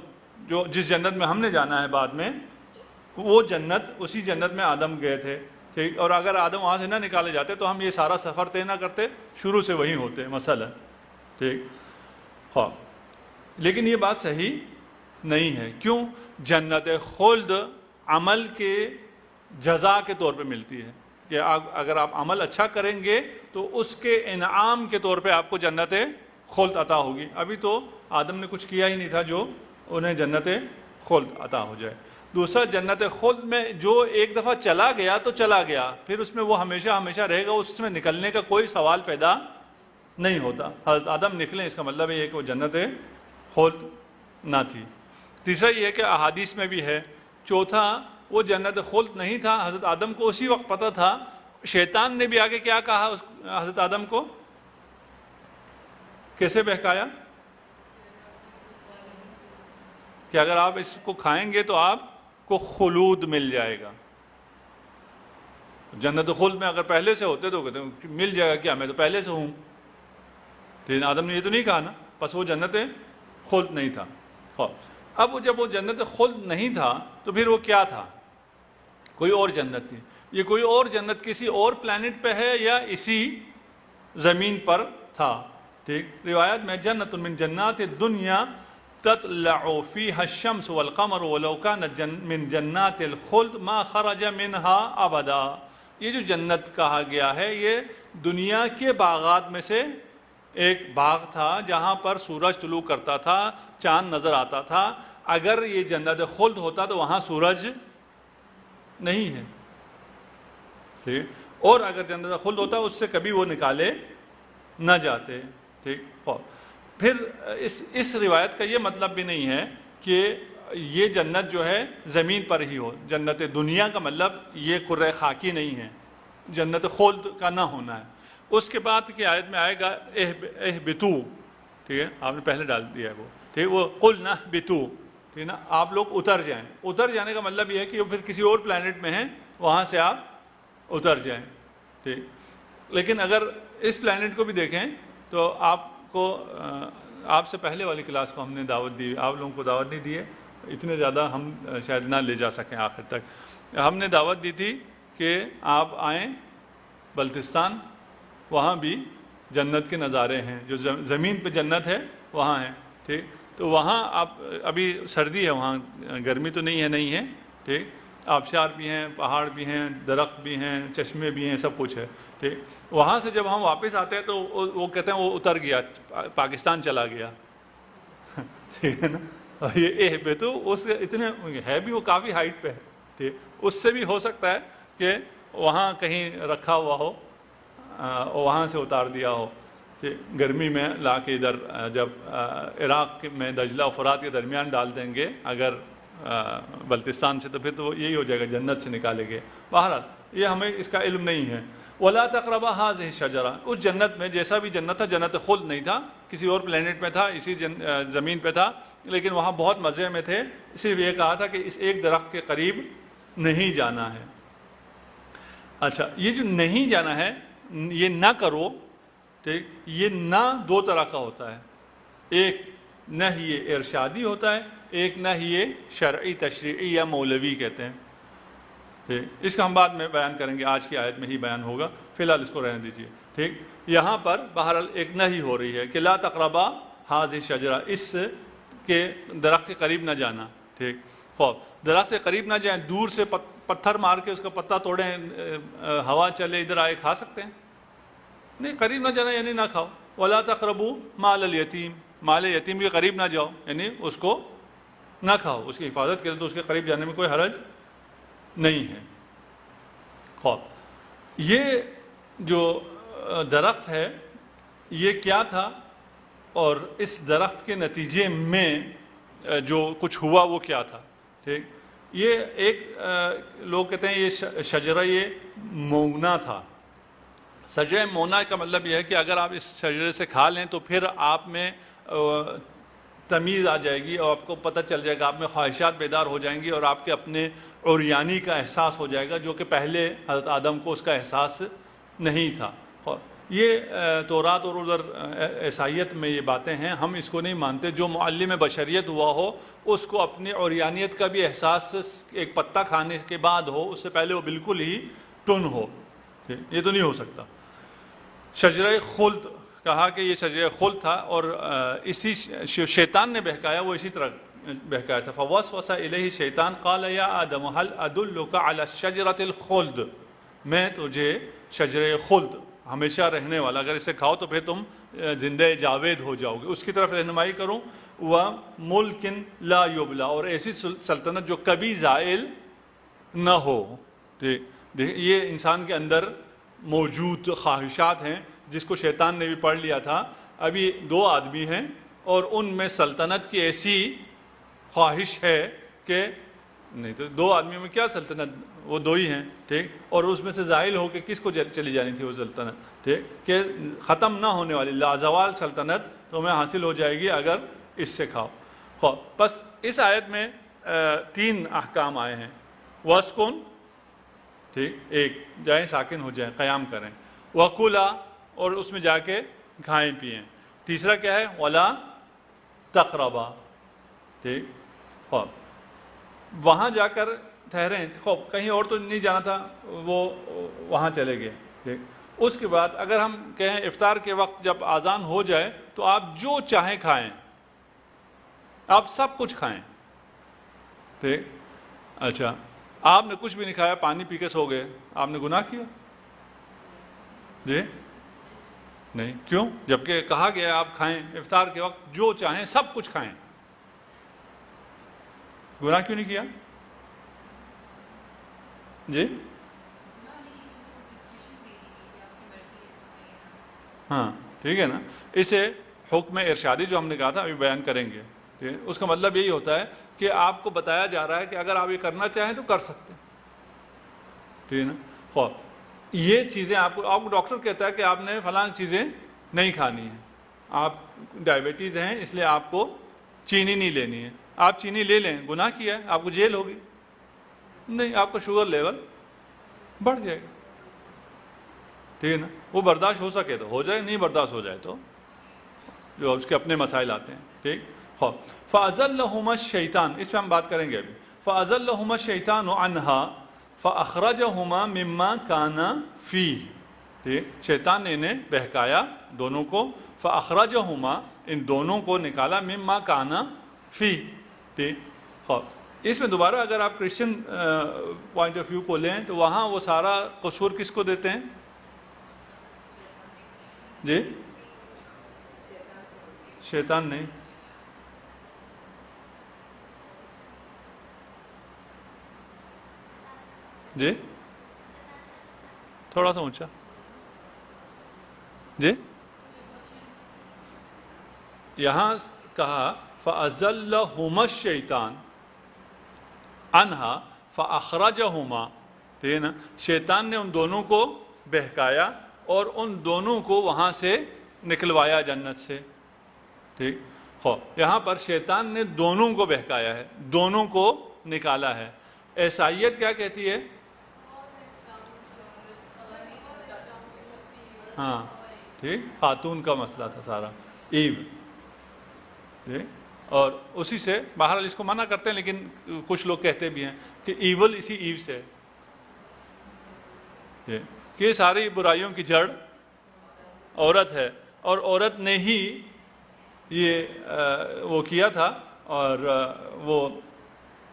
جو جس جنت میں ہم نے جانا ہے بعد میں، وہ جنت، اسی جنت میں آدم گئے تھے، ٹھیک۔ اور اگر آدم وہاں سے نہ نکالے جاتے تو ہم یہ سارا سفر طے نہ کرتے، شروع سے وہیں ہوتے مثلا، ٹھیک۔ ہاں، لیکن یہ بات صحیح نہیں ہے۔ کیوں؟ جنت خلد عمل کے جزا کے طور پہ ملتی ہے، کہ اگر آپ عمل اچھا کریں گے تو اس کے انعام کے طور پہ آپ کو جنت خلد عطا ہوگی۔ ابھی تو آدم نے کچھ کیا ہی نہیں تھا جو انہیں جنت خلد عطا ہو جائے۔ دوسرا، جنت خلد میں جو ایک دفعہ چلا گیا تو چلا گیا، پھر اس میں وہ ہمیشہ ہمیشہ رہے گا، اس میں نکلنے کا کوئی سوال پیدا نہیں ہوتا۔ حضرت آدم نکلیں اس کا مطلب یہ ہے کہ وہ جنت خلد نہ تھی۔ تیسرا یہ ہے کہ احادیث میں بھی ہے۔ چوتھا، وہ جنت خلد نہیں تھا، حضرت آدم کو اسی وقت پتہ تھا۔ شیطان نے بھی آگے کیا کہا حضرت آدم کو؟ کیسے بہکایا کہ اگر آپ اس کو کھائیں گے تو آپ کو خلود مل جائے گا۔ جنت خلد میں اگر پہلے سے ہوتے تو کہتے ہیں مل جائے گا، کیا میں تو پہلے سے ہوں، لیکن آدم نے یہ تو نہیں کہا نا، بس وہ جنت خلد نہیں تھا۔ اب جب وہ جنت خلد نہیں تھا تو پھر وہ کیا تھا؟ کوئی اور جنت تھی۔ یہ کوئی اور جنت کسی اور پلانٹ پہ ہے یا اسی زمین پر تھا، ٹھیک۔ روایت میں جنت من جنات الدنیا تطلع فيها الشمس والقمر ولو كانت من جنات الخلد ما خرج منها ابدا۔ یہ جو جنت کہا گیا ہے یہ دنیا کے باغات میں سے ایک باغ تھا جہاں پر سورج طلوع کرتا تھا، چاند نظر آتا تھا۔ اگر یہ جنت خلد ہوتا تو وہاں سورج نہیں ہے، ٹھیک، اور اگر جنت خلد ہوتا اس سے کبھی وہ نکالے نہ جاتے، ٹھیک۔ پھر اس روایت کا یہ مطلب بھی نہیں ہے کہ یہ جنت جو ہے زمین پر ہی ہو۔ جنت دنیا کا مطلب یہ کرۂ خاکی نہیں ہے، جنت خلد کا نہ ہونا ہے۔ اس کے بعد کی آیت میں آئے گا اہبتو، ٹھیک ہے، آپ نے پہلے ڈال دیا ہے وہ، ٹھیک، وہ قلنا اہبتو، ٹھیک نا، آپ لوگ اتر جائیں۔ اتر جانے کا مطلب یہ ہے کہ وہ پھر کسی اور پلانٹ میں ہیں، وہاں سے آپ اتر جائیں، ٹھیک۔ لیکن اگر اس پلانٹ کو بھی دیکھیں تو آپ کو، آپ سے پہلے والی کلاس کو ہم نے دعوت دی، آپ لوگوں کو دعوت نہیں دی ہے، اتنے زیادہ ہم شاید نہ لے جا سکیں آخر تک۔ ہم نے دعوت دی تھی کہ آپ آئیں بلتستان، وہاں بھی جنت کے نظارے ہیں، جو زمین پہ جنت ہے وہاں ہیں، ٹھیک. تو وہاں آپ ابھی سردی ہے، وہاں گرمی تو نہیں ہے ٹھیک. آبشار بھی ہیں، پہاڑ بھی ہیں، درخت بھی ہیں، چشمے بھی ہیں، سب کچھ ہے ٹھیک. وہاں سے جب ہم واپس آتے ہیں تو وہ کہتے ہیں وہ اتر گیا، پاکستان چلا گیا ٹھیک ہے نا. اور یہ پہ تو اس اتنے ہے بھی وہ کافی ہائٹ پہ ہے ٹھیک. اس سے بھی ہو سکتا ہے کہ وہاں کہیں رکھا ہوا ہو، وہاں سے اتار دیا ہو کہ گرمی میں لا کے ادھر جب عراق میں دجلہ و فرات کے درمیان ڈال دیں گے اگر بلتستان سے، تو پھر تو یہی ہو جائے گا، جنت سے نکالے گئے. بہرحال یہ ہمیں اس کا علم نہیں ہے. وَلَا تَقْرَبَا هَٰذِهِ الشَّجَرَةَ، اس جنت میں جیسا بھی جنت تھا، جنت خلد نہیں تھا، کسی اور پلینٹ پہ تھا، اسی زمین پہ تھا، لیکن وہاں بہت مزے میں تھے. صرف یہ کہا تھا کہ اس ایک درخت کے قریب نہیں جانا ہے. اچھا، یہ جو نہیں جانا ہے، یہ نہ کرو ٹھیک، یہ نہ دو طرح کا ہوتا ہے. ایک نہی ارشادی ہوتا ہے، ایک نہی شرعی تشریعی یا مولوی کہتے ہیں. اس کا ہم بعد میں بیان کریں گے، آج کی آیت میں ہی بیان ہوگا، فی الحال اس کو رہنے دیجیے ٹھیک. یہاں پر بہرحال ایک نہی ہو رہی ہے کہ لا تقربا ہذہ الشجرہ، اس کے درخت کے قریب نہ جانا ٹھیک. خوب درخت کے قریب نہ جائیں، دور سے پتھر مار کے اس کا پتا توڑیں، ہوا چلے ادھر آئے، کھا سکتے ہیں؟ نہیں، قریب نہ جانا یعنی نہ کھاؤ. ولا تقربوا مال الیتیم، مال یتیم کے قریب نہ جاؤ یعنی اس کو نہ کھاؤ، اس کی حفاظت کے لیے تو اس کے قریب جانے میں کوئی حرج نہیں ہے. خوب یہ جو درخت ہے یہ کیا تھا، اور اس درخت کے نتیجے میں جو کچھ ہوا وہ کیا تھا ٹھیک. یہ ایک لوگ کہتے ہیں یہ شجرہ مونا تھا. شجرہ مونا کا مطلب یہ ہے کہ اگر آپ اس شجرے سے کھا لیں تو پھر آپ میں تمیز آ جائے گی، اور آپ کو پتہ چل جائے گا، آپ میں خواہشات بیدار ہو جائیں گی، اور آپ کے اپنے عریانی کا احساس ہو جائے گا، جو کہ پہلے حضرت آدم کو اس کا احساس نہیں تھا. یہ تورات اور ادھر عیسائیت میں یہ باتیں ہیں، ہم اس کو نہیں مانتے. جو معلم بشریت ہوا ہو اس کو اپنی عریانیت کا بھی احساس ایک پتا کھانے کے بعد ہو، اس سے پہلے وہ بالکل ہی ٹن ہو. یہ تو نہیں ہو سکتا. شجرہ خلد کہا کہ یہ شجرہ خلد تھا، اور اسی شیطان نے بہکایا، وہ اسی طرح بہکایا تھا. فوسوس الیہ الشیطان قال یا آدم هل ادلک علی شجرۃ الخلد، میں تجھے شجرہ خلد، ہمیشہ رہنے والا، اگر اسے کھاؤ تو پھر تم زندہ جاوید ہو جاؤ گے، اس کی طرف رہنمائی کروں. وَمُلْكٍ لَا يُبْلَى، اور ایسی سلطنت جو کبھی زائل نہ ہو. یہ انسان کے اندر موجود خواہشات ہیں جس کو شیطان نے بھی پڑھ لیا تھا. ابھی دو آدمی ہیں اور ان میں سلطنت کی ایسی خواہش ہے کہ نہیں، تو دو آدمیوں میں کیا سلطنت، وہ دو ہی ہیں ٹھیک. اور اس میں سے زائل ہو کے کس کو چلی جانی تھی وہ سلطنت ٹھیک، کہ ختم نہ ہونے والی لازوال سلطنت تمہیں حاصل ہو جائے گی اگر اس سے کھاؤ. بس اس آیت میں 3 احکام آئے ہیں. واسکن ٹھیک، ایک جائیں ساکن ہو جائیں، قیام کریں. وکلا، اور اس میں جا کے کھائیں پئیں. تیسرا کیا ہے؟ ولا تقربا ٹھیک. وہاں جا کر ٹھہریں. خوب کہیں اور تو نہیں جانا تھا، وہ وہاں چلے گئے ٹھیک. اس کے بعد اگر ہم کہیں افطار کے وقت جب اذان ہو جائے تو آپ جو چاہیں کھائیں، آپ سب کچھ کھائیں ٹھیک. اچھا، آپ نے کچھ بھی نہیں کھایا، پانی پی کے سو گئے، آپ نے گناہ کیا؟ جی نہیں. کیوں؟ جبکہ کہا گیا آپ کھائیں، افطار کے وقت جو چاہیں سب کچھ کھائیں. گناہ کیوں نہیں کیا؟ جی ہاں ٹھیک ہے نا. اسے حکم ارشادی جو ہم نے کہا تھا ابھی بیان کریں گے. اس کا مطلب یہی ہوتا ہے کہ آپ کو بتایا جا رہا ہے کہ اگر آپ یہ کرنا چاہیں تو کر سکتے ہیں ٹھیک ہے نا. خوب یہ چیزیں آپ کو ڈاکٹر کہتا ہے کہ آپ نے فلاں چیزیں نہیں کھانی ہیں، آپ ڈائبٹیز ہیں اس لیے آپ کو چینی نہیں لینی ہے، آپ چینی لے لیں، گناہ کیا ہے، آپ کو جیل ہوگی؟ نہیں، آپ کا شوگر لیول بڑھ جائے گا ٹھیک ہے نا. وہ برداشت ہو سکے تو ہو جائے، نہیں برداشت ہو جائے تو جو اس کے اپنے مسائل آتے ہیں ٹھیک. خوب فَأَزَلَّهُمَا الشَّيْطَانُ، اس پہ ہم بات کریں گے ابھی. فَأَزَلَّهُمَا الشَّيْطَانُ عَنْهَا فَأَخْرَجَهُمَا مِمَّا كَانَ فِيهِ ٹھیک. شیطان نے انہیں بہکایا دونوں کو. فَأَخْرَجَهُمَا ان دونوں کو نکالا مما کانا فی. ٹھیک. اس میں دوبارہ اگر آپ کرسچن پوائنٹ آف ویو کو لیں تو وہاں وہ سارا قصور کس کو دیتے ہیں؟ جی شیطان نہیں، جی تھوڑا سا اونچا، جی یہاں کہا فَأَزَلَّهُمَا الشَّيْطَانُ عَنْهَا فَأَخْرَجَهُمَا. ٹھیک ہے نا، شیطان نے ان دونوں کو بہکایا اور ان دونوں کو وہاں سے نکلوایا جنت سے. ٹھیک. یہاں پر شیطان نے دونوں کو بہکایا ہے، دونوں کو نکالا ہے. عیسائیت کیا کہتی ہے؟ ہاں ٹھیک، خاتون کا مسئلہ تھا سارا، ایو. ٹھیک. اور اسی سے بہرحال اس کو منع کرتے ہیں، لیکن کچھ لوگ کہتے بھی ہیں کہ ایول اسی ایو سے ہے، کہ ساری برائیوں کی جڑ عورت ہے، اور عورت نے ہی یہ وہ کیا تھا، اور وہ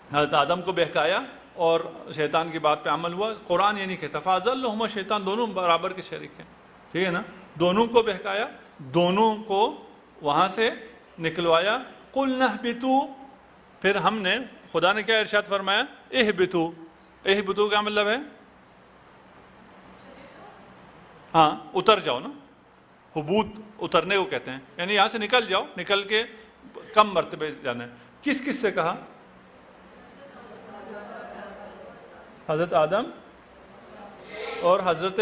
حضرت آدم کو بہکایا اور شیطان کی بات پہ عمل ہوا. قرآن یہ نہیں کہتا فَأَزَلَّهُمَا الشَّيْطَانُ، دونوں برابر کے شریک ہیں. ٹھیک ہے نا، دونوں کو بہکایا، دونوں کو وہاں سے نکلوایا. قُلْنَا اهْبِطُوا، پھر ہم نے، خدا نے کیا ارشاد فرمایا؟ اهْبِطُوا. اهْبِطُوا کا مطلب ہے ہاں اتر جاؤ نا، حبوط اترنے کو کہتے ہیں، یعنی یہاں سے نکل جاؤ، نکل کے کم مرتبے جانا ہے. کس کس سے کہا؟ حضرت آدم اور حضرت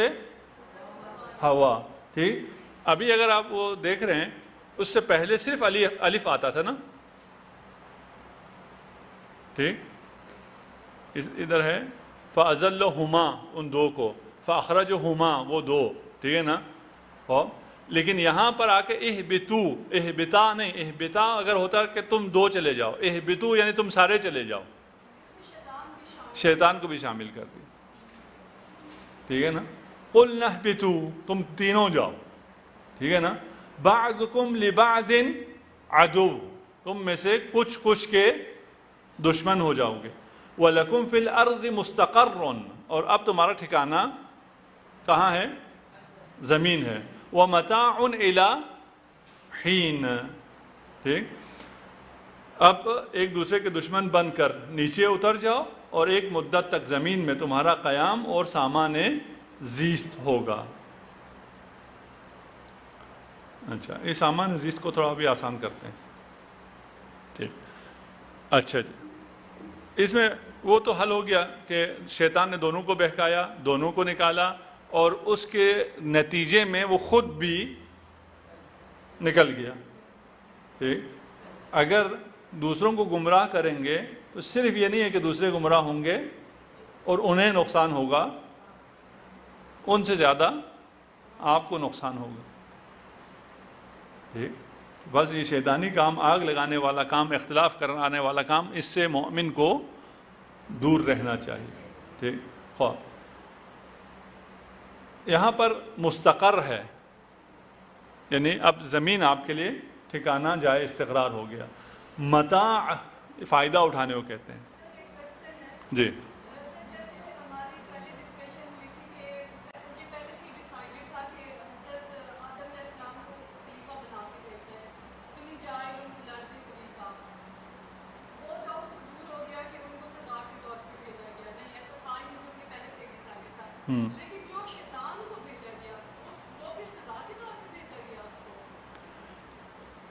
ہوا. ٹھیک. ابھی اگر آپ وہ دیکھ رہے ہیں، اس سے پہلے صرف الف آتا تھا نا. ٹھیک. ادھر ہے فَأَزَلَّهُمَا، ان دو کو، فَأَخْرَجَهُمَا، وہ دو. ٹھیک ہے نا. لیکن یہاں پر آ کے اہبتو، اہبتا نہیں، اہبتا اگر ہوتا کہ تم دو چلے جاؤ، اہبتو یعنی تم سارے چلے جاؤ، شیطان کو بھی شامل کر دی. ٹھیک ہے نا. قُلْنَا اهْبِطُوا، تم تینوں جاؤ. ٹھیک ہے نا. بَعْضُكُمْ لِبَعْضٍ عَدُوٌّ، تم میں سے کچھ کے دشمن ہو جاؤ گے. وَلَكُمْ فِي الْأَرْضِ مُسْتَقَرٌّ، اور اب تمہارا ٹھکانہ کہاں ہے؟ زمین ہے. وَمَتَاعٌ إِلَىٰ حِينٍ. ٹھیک. اب ایک دوسرے کے دشمن بن کر نیچے اتر جاؤ، اور ایک مدت تک زمین میں تمہارا قیام اور سامان زیست ہوگا. اچھا، یہ سامان زیست کو تھوڑا بھی آسان کرتے ہیں. ٹھیک. اچھا جی، اس میں وہ تو حل ہو گیا کہ شیطان نے دونوں کو بہکایا، دونوں کو نکالا، اور اس کے نتیجے میں وہ خود بھی نکل گیا. ٹھیک. اگر دوسروں کو گمراہ کریں گے تو صرف یہ نہیں ہے کہ دوسرے گمراہ ہوں گے اور انہیں نقصان ہوگا، ان سے زیادہ آپ کو نقصان ہوگا. ٹھیک. بس یہ شیطانی کام، آگ لگانے والا کام، اختلاف کرانے والا کام، اس سے مومن کو دور رہنا چاہیے. ٹھیک. یہاں پر مستقر ہے، یعنی اب زمین آپ کے لیے ٹھکانہ جائے استقرار ہو گیا. متاع فائدہ اٹھانے کو کہتے ہیں. جی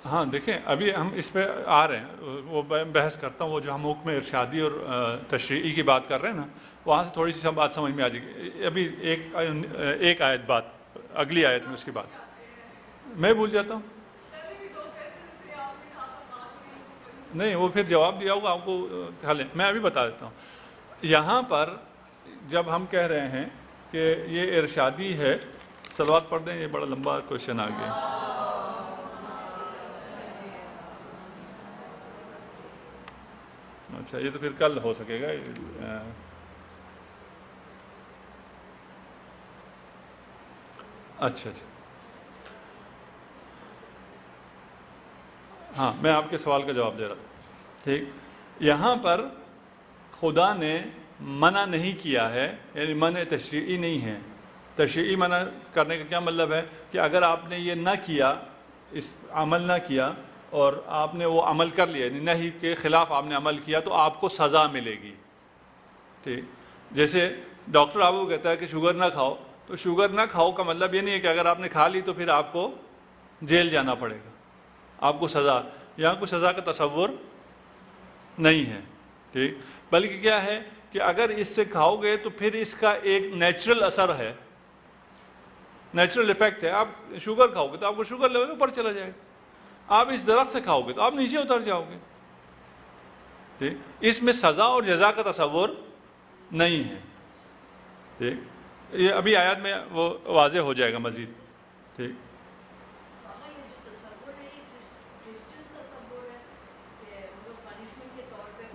ہاں دیکھیں، ابھی ہم اس پہ آ رہے ہیں، وہ بحث کرتا ہوں. وہ جو ہم حکم ارشادی اور تشریعی کی بات کر رہے ہیں نا، وہاں سے تھوڑی سی بات سمجھ میں آ جائے گی. ابھی ایک آیت بات، اگلی آیت میں اس کی بات میں بھول جاتا ہوں. نہیں، وہ پھر جواب دیا ہوگا آپ کو. میں ابھی بتا دیتا ہوں. یہاں پر جب ہم کہہ رہے ہیں کہ یہ ارشادی ہے، صلوات پڑھ دیں، یہ بڑا لمبا کوشچن آ گیا. اچھا، یہ تو پھر کل ہو سکے گا. اچھا اچھا ہاں میں آپ کے سوال کا جواب دے رہا تھا. ٹھیک, یہاں پر خدا نے منع نہیں کیا ہے, یعنی منع تشریعی نہیں ہے. تشریعی منع کرنے کا کیا مطلب ہے کہ اگر آپ نے یہ نہ کیا, اس عمل نہ کیا, اور آپ نے وہ عمل کر لیا, یعنی نہیں کے خلاف آپ نے عمل کیا, تو آپ کو سزا ملے گی. ٹھیک, جیسے ڈاکٹر آپ کو کہتا ہے کہ شوگر نہ کھاؤ, تو شوگر نہ کھاؤ کا مطلب یہ نہیں ہے کہ اگر آپ نے کھا لی تو پھر آپ کو جیل جانا پڑے گا, آپ کو سزا. یہاں کوئی سزا کا تصور نہیں ہے. ٹھیک, بلکہ کیا ہے کہ اگر اس سے کھاؤ گے تو پھر اس کا ایک نیچرل اثر ہے, نیچرل ایفیکٹ ہے. آپ شوگر کھاؤ گے تو آپ کو شوگر لیول اوپر چلا جائے گا. آپ اس درخت سے کھاؤ گے تو آپ نیچے اتر جاؤ گے. ٹھیک, اس میں سزا اور جزا کا تصور نہیں ہے. ٹھیک, یہ ابھی آیات میں وہ واضح ہو جائے گا مزید. ٹھیک,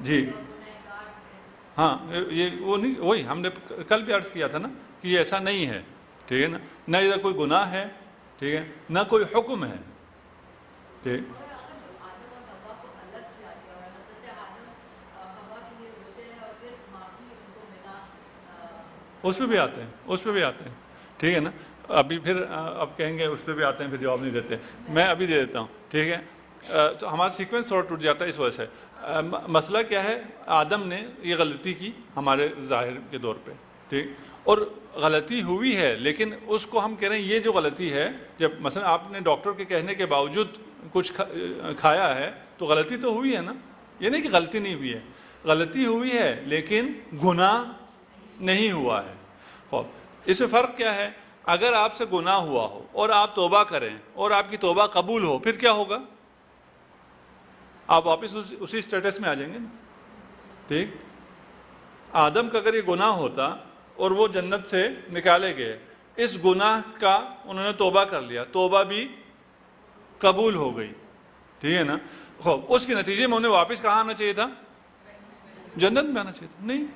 جی ہاں, یہ وہ نہیں, وہی ہم نے کل بھی عرض کیا تھا نا کہ یہ ایسا نہیں ہے. ٹھیک ہے نا, نہ ادھر کوئی گناہ ہے, ٹھیک ہے, نہ کوئی حکم ہے. ٹھیک, اس پہ بھی آتے ہیں, اس پہ بھی آتے ہیں. ٹھیک ہے نا, ابھی پھر اب کہیں گے اس پہ بھی آتے ہیں, پھر جواب نہیں دیتے. میں ابھی دے دیتا ہوں. ٹھیک ہے, تو ہمارا سیکوینس تھوڑا ٹوٹ جاتا ہے اس وجہ سے. مسئلہ کیا ہے, آدم نے یہ غلطی کی ہمارے ظاہر کے دور پہ. ٹھیک, اور غلطی ہوئی ہے, لیکن اس کو ہم کہہ رہے ہیں یہ جو غلطی ہے, جب مثلا آپ نے ڈاکٹر کے کہنے کے باوجود کچھ کھایا ہے تو غلطی تو ہوئی ہے نا. یہ نہیں کہ غلطی نہیں ہوئی ہے, غلطی ہوئی ہے لیکن گناہ نہیں ہوا ہے. خوب, اس میں فرق کیا ہے, اگر آپ سے گناہ ہوا ہو اور آپ توبہ کریں اور آپ کی توبہ قبول ہو, پھر کیا ہوگا, آپ واپس اسی سٹیٹس میں آ جائیں گے. ٹھیک, آدم کا اگر یہ گناہ ہوتا اور وہ جنت سے نکالے گئے, اس گناہ کا انہوں نے توبہ کر لیا, توبہ بھی قبول ہو گئی. ٹھیک ہے نا, خوب, اس کے نتیجے میں انہیں واپس کہاں آنا چاہیے تھا, جنت میں آنا چاہیے تھا. نہیں,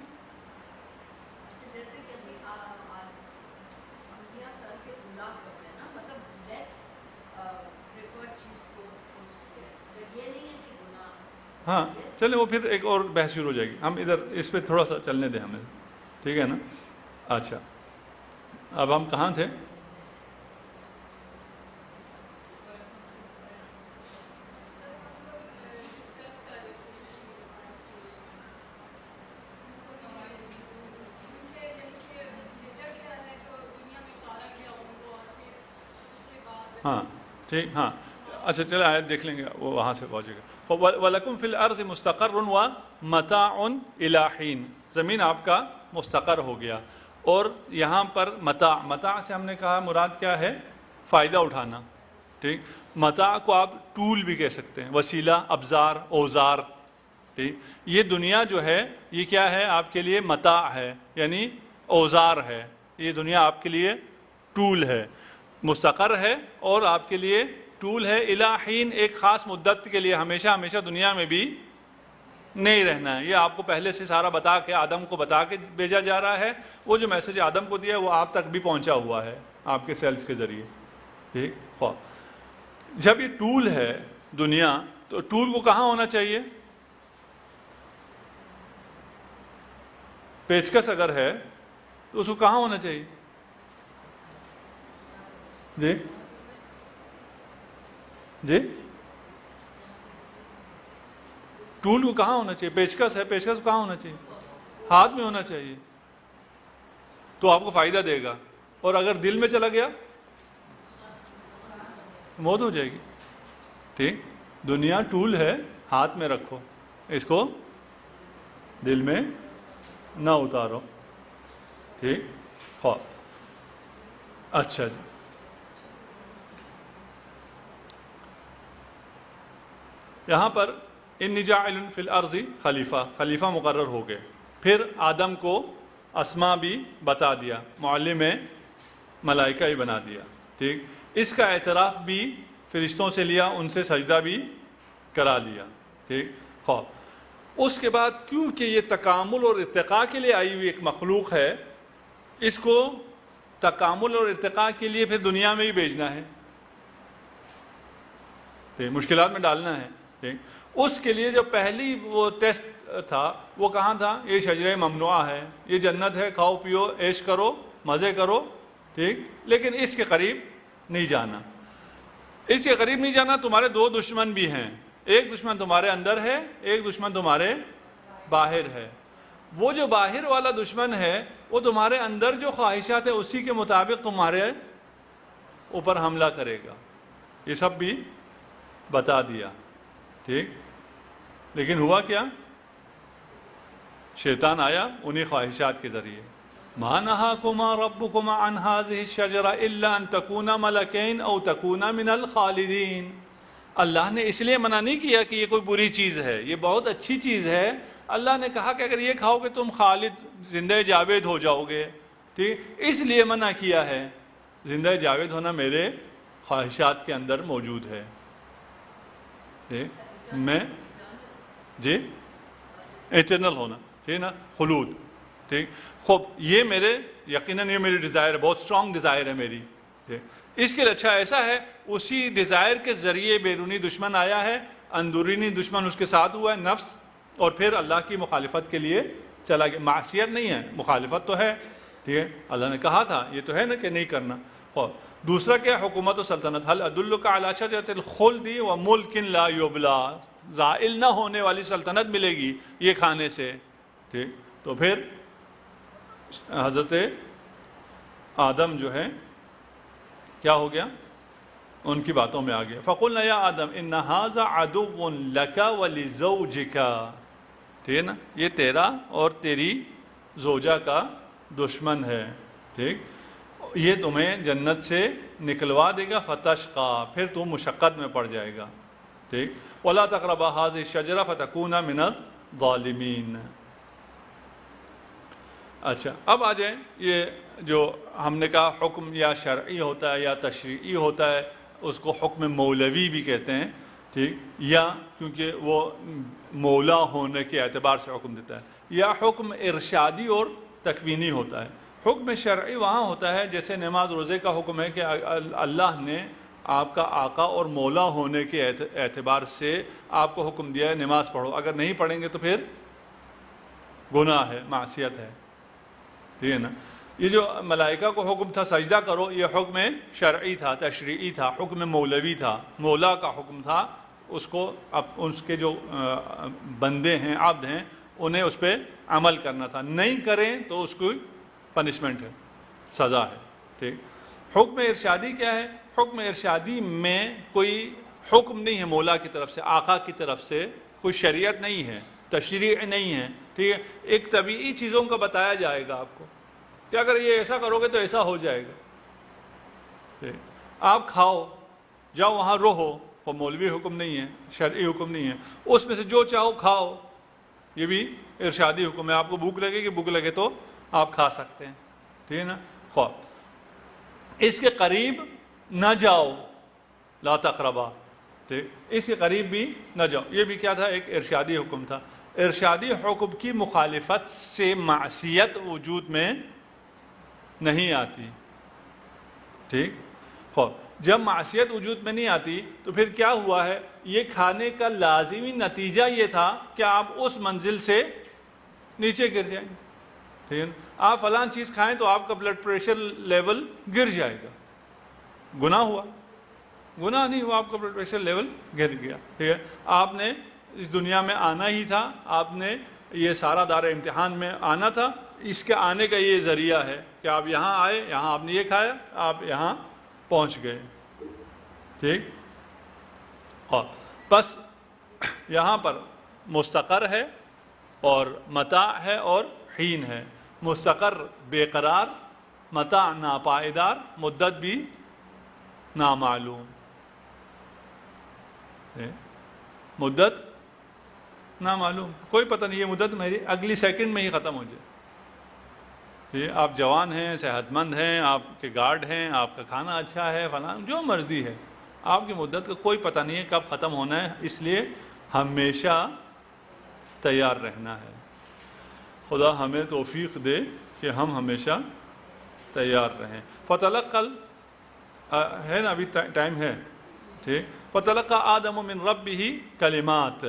ہاں چلیں, وہ پھر ایک اور بحث شروع ہو جائے گی. ہم ادھر اس پہ تھوڑا سا چلنے دیں ہمیں. ٹھیک ہے نا. اچھا, اب ہم کہاں تھے؟ ہاں ٹھیک, ہاں اچھا چلے آیت دیکھ لیں گے, وہ وہاں سے پہنچے گا. وَلَكُمْ فِي الْأَرْضِ مُسْتَقَرٌّ وَمَتَاعٌ إِلَىٰ حِينٍ, زمین آپ کا مستقر ہو گیا. اور یہاں پر متاع, متاع سے ہم نے کہا مراد کیا ہے, فائدہ اٹھانا. ٹھیک, متاع کو آپ ٹول بھی کہہ سکتے ہیں, وسیلہ, ابزار, اوزار. ٹھیک, یہ دنیا جو ہے یہ کیا ہے آپ کے لیے, متاع ہے, یعنی اوزار ہے. یہ دنیا آپ کے لیے ٹول ہے, مستقر ہے اور آپ کے لیے ٹول ہے. الی حین, ایک خاص مدت کے لیے, ہمیشہ ہمیشہ دنیا میں بھی نہیں رہنا ہے. یہ آپ کو پہلے سے سارا بتا کے, آدم کو بتا کے بھیجا جا رہا ہے. وہ جو میسج آدم کو دیا وہ آپ تک بھی پہنچا ہوا ہے آپ کے سیلز کے ذریعے. ٹھیک, جب یہ ٹول ہے دنیا, تو ٹول کو کہاں ہونا چاہیے, پیچکس اگر ہے تو اس کو کہاں ہونا چاہیے, جی جی ٹول کو کہاں ہونا چاہیے, پیچکس ہے, پیچکس کو کہاں ہونا چاہیے, ہاتھ میں ہونا چاہیے, تو آپ کو فائدہ دے گا. اور اگر دل میں چلا گیا موت ہو جائے گی. ٹھیک, دنیا ٹول ہے, ہاتھ میں رکھو, اس کو دل میں نہ اتارو. ٹھیک, خواب, اچھا جی. یہاں پر انی جاعل فی الارض خلیفہ, خلیفہ مقرر ہو گئے. پھر آدم کو اسما بھی بتا دیا, معلم ملائکہ ہی بنا دیا. ٹھیک, اس کا اعتراف بھی فرشتوں سے لیا, ان سے سجدہ بھی کرا لیا. ٹھیک, خواب, اس کے بعد کیونکہ یہ تکامل اور ارتقاء کے لیے آئی ہوئی ایک مخلوق ہے, اس کو تکامل اور ارتقاء کے لیے پھر دنیا میں ہی بھیجنا ہے. ٹھیک، مشکلات میں ڈالنا ہے. ٹھیک، اس کے لیے جو پہلی وہ ٹیسٹ تھا وہ کہاں تھا؟ یہ شجرہ ممنوعہ ہے، یہ جنت ہے، کھاؤ پیو عیش کرو مزے کرو. ٹھیک، لیکن اس کے قریب نہیں جانا. اس کے قریب نہیں جانا. تمہارے دو دشمن بھی ہیں، ایک دشمن تمہارے اندر ہے، ایک دشمن تمہارے باہر ہے. وہ جو باہر والا دشمن ہے وہ تمہارے اندر جو خواہشات ہے اسی کے مطابق تمہارے اوپر حملہ کرے گا. یہ سب بھی بتا دیا. ٹھیک، لیکن ہوا کیا؟ شیطان آیا انہی خواہشات کے ذریعے. مَا نَهَاكُمَا رَبُّكُمَا عَنْ هَٰذِهِ الشَّجَرَةِ إِلَّا أَن تَكُونَا مَلَكَيْنِ أَوْ تَكُونَا مِنَ الْخَالِدِينَ. اللہ نے اس لیے منع نہیں کیا کہ یہ کوئی بری چیز ہے، یہ بہت اچھی چیز ہے. اللہ نے کہا کہ اگر یہ کھاؤ گے تم خالد زندہ جاوید ہو جاؤ گے. ٹھیک، اس لیے منع کیا ہے. زندہ جاوید ہونا میرے خواہشات کے اندر موجود ہے. میں جی ایٹرنل ہونا، ٹھیک نا، خلود. ٹھیک، خوب یہ میرے یقیناً یہ میری ڈیزائر ہے، بہت اسٹرانگ ڈیزائر ہے میری. اس کے لیے اچھا ایسا ہے اسی ڈیزائر کے ذریعے بیرونی دشمن آیا ہے، اندرونی دشمن اس کے ساتھ ہوا ہے نفس، اور پھر اللہ کی مخالفت کے لیے چلا گیا. معصیت نہیں ہے، مخالفت تو ہے. ٹھیک ہے، اللہ نے کہا تھا یہ تو ہے نا کہ نہیں کرنا. اور دوسرا کیا؟ حکومت و سلطنت. هل ادلک علی شجرۃ الخلد وملک لا یبلی. زائل نہ ہونے والی سلطنت ملے گی یہ کھانے سے. ٹھیک، تو پھر حضرت آدم جو ہے کیا ہو گیا؟ ان کی باتوں میں آ گیا. فقلنا یا آدم ان ھذا عدو لک ولزوجک. ٹھیک ہے نا، یہ تیرا اور تیری زوجہ کا دشمن ہے. ٹھیک، یہ تمہیں جنت سے نکلوا دے گا. فتشقی، پھر تم مشقت میں پڑ جائے گا. ٹھیک، ولا تقربا ھذہ الشجرہ فتکونا من الظالمین. اچھا، اب آ جائیں یہ جو ہم نے کہا حکم یا شرعی ہوتا ہے یا تشریعی ہوتا ہے، اس کو حکم مولوی بھی کہتے ہیں. ٹھیک، یا کیونکہ وہ مولا ہونے کے اعتبار سے حکم دیتا ہے. یا حکم ارشادی اور تکوینی ہوتا ہے. حکم شرعی وہاں ہوتا ہے جیسے نماز روزے کا حکم ہے کہ اللہ نے آپ کا آقا اور مولا ہونے کے اعتبار سے آپ کو حکم دیا ہے نماز پڑھو، اگر نہیں پڑھیں گے تو پھر گناہ ہے، معصیت ہے. ٹھیک ہے نا. یہ جو ملائکہ کو حکم تھا سجدہ کرو، یہ حکم شرعی تھا، تشریعی تھا، حکم مولوی تھا، مولا کا حکم تھا. اس کو اب اس کے جو بندے ہیں، عبد ہیں، انہیں اس پہ عمل کرنا تھا. نہیں کریں تو اس کو پنشمنٹ ہے، سزا ہے. ٹھیک، حکم ارشادی کیا ہے؟ حکم ارشادی میں کوئی حکم نہیں ہے مولا کی طرف سے، آقا کی طرف سے کوئی شریعت نہیں ہے، تشریع نہیں ہے. ٹھیک ہے، ایک طبیعی چیزوں کا بتایا جائے گا آپ کو کہ اگر یہ ایسا کرو گے تو ایسا ہو جائے گا. ٹھیک، آپ کھاؤ جاؤ وہاں رہو، وہ مولوی حکم نہیں ہے، شرعی حکم نہیں ہے. اس میں سے جو چاہو کھاؤ، یہ بھی ارشادی حکم ہے. آپ کو بھوک لگے گی، بھوک لگے تو آپ کھا سکتے ہیں. ٹھیک ہے نا. خواب اس کے قریب نہ جاؤ، لا تقربا. ٹھیک، اس کے قریب بھی نہ جاؤ. یہ بھی کیا تھا؟ ایک ارشادی حکم تھا. ارشادی حکم کی مخالفت سے معصیت وجود میں نہیں آتی. ٹھیک، خوب جب معصیت وجود میں نہیں آتی تو پھر کیا ہوا ہے؟ یہ کھانے کا لازمی نتیجہ یہ تھا کہ آپ اس منزل سے نیچے گر جائیں. ٹھیک ہے، آپ فلاں چیز کھائیں تو آپ کا بلڈ پریشر لیول گر جائے گا. گناہ ہوا؟ گناہ نہیں ہوا، آپ کا بلڈ پریشر لیول گر گیا. ٹھیک ہے، آپ نے اس دنیا میں آنا ہی تھا، آپ نے یہ سارا دار امتحان میں آنا تھا. اس کے آنے کا یہ ذریعہ ہے کہ آپ یہاں آئے، یہاں آپ نے یہ کھایا، آپ یہاں پہنچ گئے. ٹھیک، اور بس یہاں پر مستقر ہے اور متاع ہے اور حین ہے. مستقر بے قرار، متاع ناپائیدار، مدت بھی نامعلوم. مدت نامعلوم، کوئی پتہ نہیں، یہ مدت میری اگلی سیکنڈ میں ہی ختم ہو جائے. آپ جوان ہیں، صحت مند ہیں، آپ کے گارڈ ہیں، آپ کا کھانا اچھا ہے، فلاں جو مرضی ہے، آپ کی مدت کا کوئی پتہ نہیں ہے کب ختم ہونا ہے. اس لیے ہمیشہ تیار رہنا ہے. خدا ہمیں توفیق دے کہ ہم ہمیشہ تیار رہیں. فتلقل ہے نا، ابھی ٹائم ہے. ٹھیک، فَتَلَقَّى آدَمُ مِن رَبِّهِ کلمات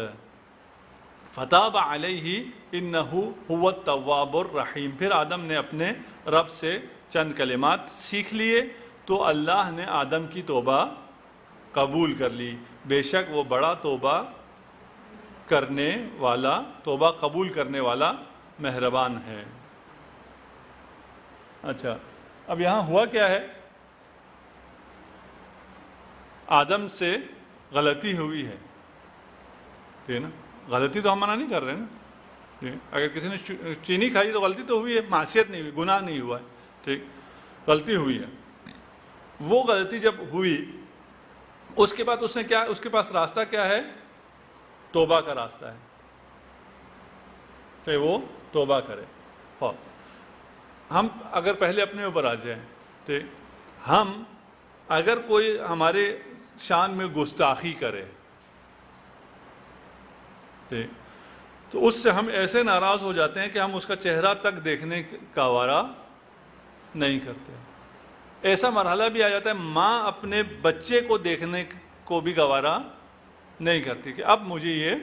فتاب علیہ انہ هو التواب الرحیم. پھر آدم نے اپنے رب سے چند کلمات سیکھ لیے تو اللہ نے آدم کی توبہ قبول کر لی. بے شک وہ بڑا توبہ کرنے والا، توبہ قبول کرنے والا مہربان ہے. اچھا، اب یہاں ہوا کیا ہے؟ آدم سے غلطی ہوئی ہے، ٹھیک ہے نا؟ غلطی تو ہم منع نہیں کر رہے نا. اگر کسی نے چینی کھائی تو غلطی تو ہوئی ہے، معصیت نہیں ہوئی، گناہ نہیں ہوا ہے، ٹھیک، غلطی ہوئی ہے. وہ غلطی جب ہوئی اس کے بعد اس نے کیا، اس کے پاس راستہ کیا ہے؟ توبہ کا راستہ ہے کہ وہ توبہ کرے. ہم اگر پہلے اپنے اوپر آ جائیں، ٹھیک، ہم اگر کوئی ہمارے شان میں گستاخی کرے تو اس سے ہم ایسے ناراض ہو جاتے ہیں کہ ہم اس کا چہرہ تک دیکھنے کا وارا نہیں کرتے. ایسا مرحلہ بھی آ جاتا ہے ماں اپنے بچے کو دیکھنے کو بھی گوارا نہیں کرتی کہ اب مجھے یہ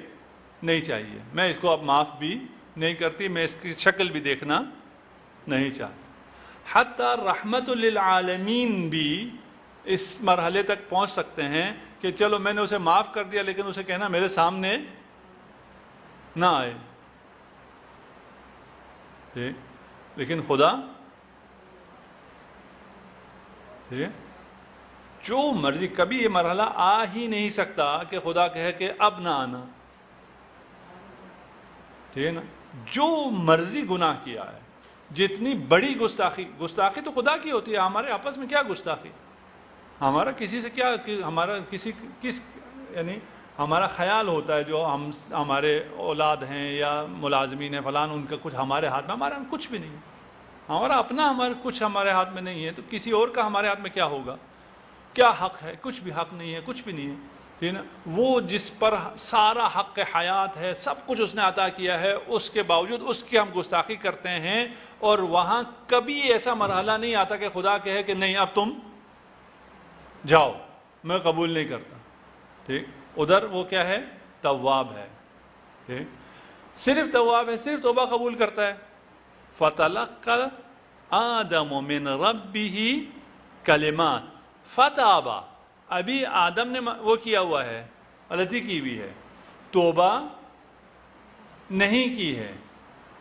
نہیں چاہیے، میں اس کو اب معاف بھی نہیں کرتی، میں اس کی شکل بھی دیکھنا نہیں چاہتی. حتیٰ رحمت للعالمین بھی اس مرحلے تک پہنچ سکتے ہیں کہ چلو میں نے اسے معاف کر دیا لیکن اسے کہنا میرے سامنے نہ آئے. لیکن خدا جو مرضی، کبھی یہ مرحلہ آ ہی نہیں سکتا کہ خدا کہے کہ اب نہ آنا، ٹھیک ہے نا؟ جو مرضی گناہ کیا ہے، جتنی بڑی گستاخی تو خدا کی ہوتی ہے. ہمارے آپس میں کیا گستاخی؟ ہمارا کسی سے کیا، ہمارا کس یعنی ہمارا خیال ہوتا ہے جو ہمارے اولاد ہیں یا ملازمین ہیں فلان، ان کا کچھ ہمارے ہاتھ میں، ہمارا کچھ بھی نہیں ہے. ہمارا اپنا کچھ ہمارے ہاتھ میں نہیں ہے تو کسی اور کا ہمارے ہاتھ میں کیا ہوگا؟ کیا حق ہے؟ کچھ بھی حق نہیں ہے، کچھ بھی نہیں ہے، ٹھیک ہے نا؟ وہ جس پر سارا حق حیات ہے، سب کچھ اس نے عطا کیا ہے، اس کے باوجود اس کی ہم گستاخی کرتے ہیں. اور وہاں کبھی ایسا مرحلہ نہیں آتا کہ خدا کہے کہ نہیں اب تم جاؤ، میں قبول نہیں کرتا. ٹھیک، ادھر وہ کیا ہے؟ تواب ہے. ٹھیک، صرف تواب ہے، صرف توبہ قبول کرتا ہے. فَتَلَقَّى آدَمُ مِن رَبِّهِ کلمات فتابا. ابھی آدم نے وہ کیا ہوا ہے، غلطی کی ہوئی ہے، توبہ نہیں کی ہے.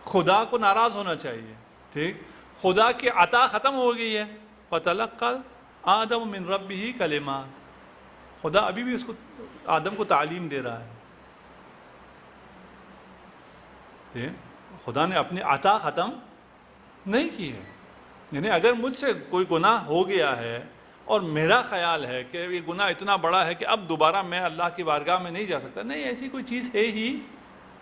خدا کو ناراض ہونا چاہیے، ٹھیک، خدا کی عطا ختم ہو گئی ہے. فَتَلَقَّى آدَمُ مِن رَبِّهِ کلمات. خدا ابھی بھی اس کو، آدم کو تعلیم دے رہا ہے. خدا نے اپنی عطا ختم نہیں کی ہے. یعنی اگر مجھ سے کوئی گناہ ہو گیا ہے اور میرا خیال ہے کہ یہ گناہ اتنا بڑا ہے کہ اب دوبارہ میں اللہ کی بارگاہ میں نہیں جا سکتا، نہیں، ایسی کوئی چیز ہے ہی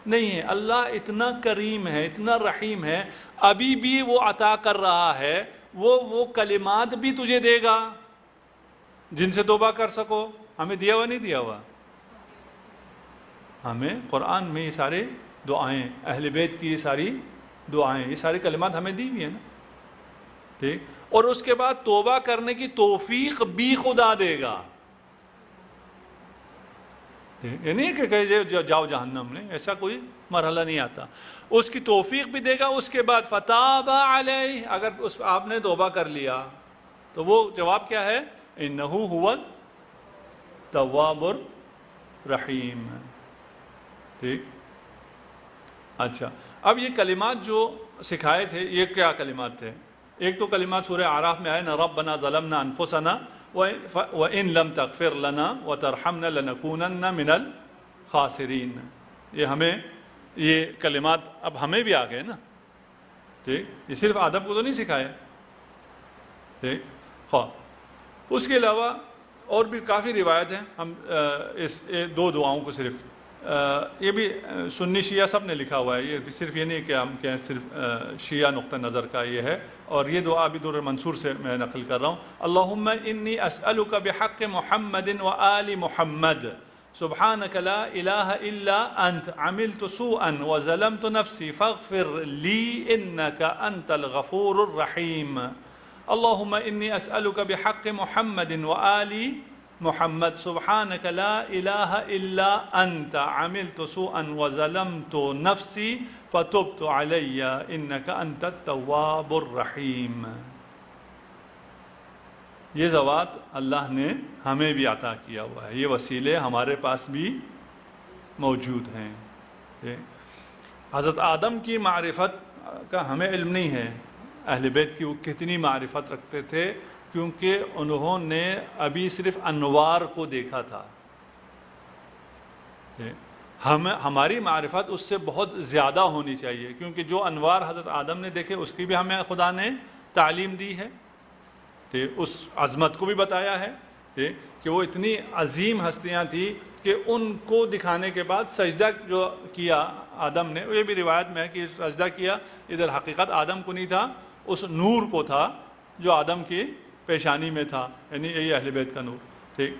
نہیں ہے. اللہ اتنا کریم ہے، اتنا رحیم ہے، ابھی بھی وہ عطا کر رہا ہے. وہ کلمات بھی تجھے دے گا جن سے توبہ کر سکو. ہمیں دیا ہوا نہیں دیا ہوا؟ ہمیں قرآن میں یہ سارے دعائیں، اہل بیت کی یہ ساری دعائیں، یہ سارے کلمات ہمیں دی ہوئی ہیں نا. ٹھیک، اور اس کے بعد توبہ کرنے کی توفیق بھی خدا دے گا. یہ نہیں کہ جاؤ جہنم میں، ایسا کوئی مرحلہ نہیں آتا. اس کی توفیق بھی دے گا. اس کے بعد فتاب علیہ، اگر آپ نے توبہ کر لیا تو وہ جواب کیا ہے؟ انہ هو التواب الرحیم. ٹھیک، اچھا، اب یہ کلمات جو سکھائے تھے یہ کیا کلمات تھے؟ ایک تو کلمات سورہ اعراف میں آئے نا، ربنا ظلمنا انفسنا وَإِن لَمْ تَغْفِرْ لَنَا وَتَرْحَمْنَا لَنَكُونَنَّ مِنَ الْخَاسِرِينَ. یہ ہمیں، یہ کلمات اب ہمیں بھی آ گئے نا. ٹھیک، یہ صرف آدم کو تو نہیں سکھایا. ٹھیک، اس کے علاوہ اور بھی کافی روایت ہیں. ہم اس دو دعاؤں کو صرف یہ بھی سنی شیعہ سب نے لکھا ہوا ہے، یہ صرف یہ نہیں کہ ہم کہیں صرف شیعہ نقطہ نظر کا یہ ہے. اور یہ دعا بھی در منصور سے میں نقل کر رہا ہوں. اللہم انی اسألک بحق محمد وآل محمد سبحانک لا الہ الا انت عملت سوءا وظلمت نفسی فاغفر لی انک انت الغفور الرحیم. اللہم انی اسألک بحق محمد وآل محمد سبحانک لا الہ الا انت عملت سوءا وظلمت نفسی فتبت علی انک انت التواب الرحیم. یہ زوات اللہ نے ہمیں بھی عطا کیا ہوا ہے، یہ وسیلے ہمارے پاس بھی موجود ہیں. حضرت آدم کی معرفت کا ہمیں علم نہیں ہے، اہل بیت کی وہ کتنی معرفت رکھتے تھے، کیونکہ انہوں نے ابھی صرف انوار کو دیکھا تھا. ہماری معرفت اس سے بہت زیادہ ہونی چاہیے، کیونکہ جو انوار حضرت آدم نے دیکھے اس کی بھی ہمیں خدا نے تعلیم دی ہے، اس عظمت کو بھی بتایا ہے کہ وہ اتنی عظیم ہستیاں تھیں کہ ان کو دکھانے کے بعد سجدہ جو کیا آدم نے، یہ بھی روایت میں ہے کہ سجدہ کیا، ادھر حقیقت آدم کو نہیں تھا، اس نور کو تھا جو آدم کی پیشانی میں تھا، یعنی یہی اہل بیت کا نور. ٹھیک،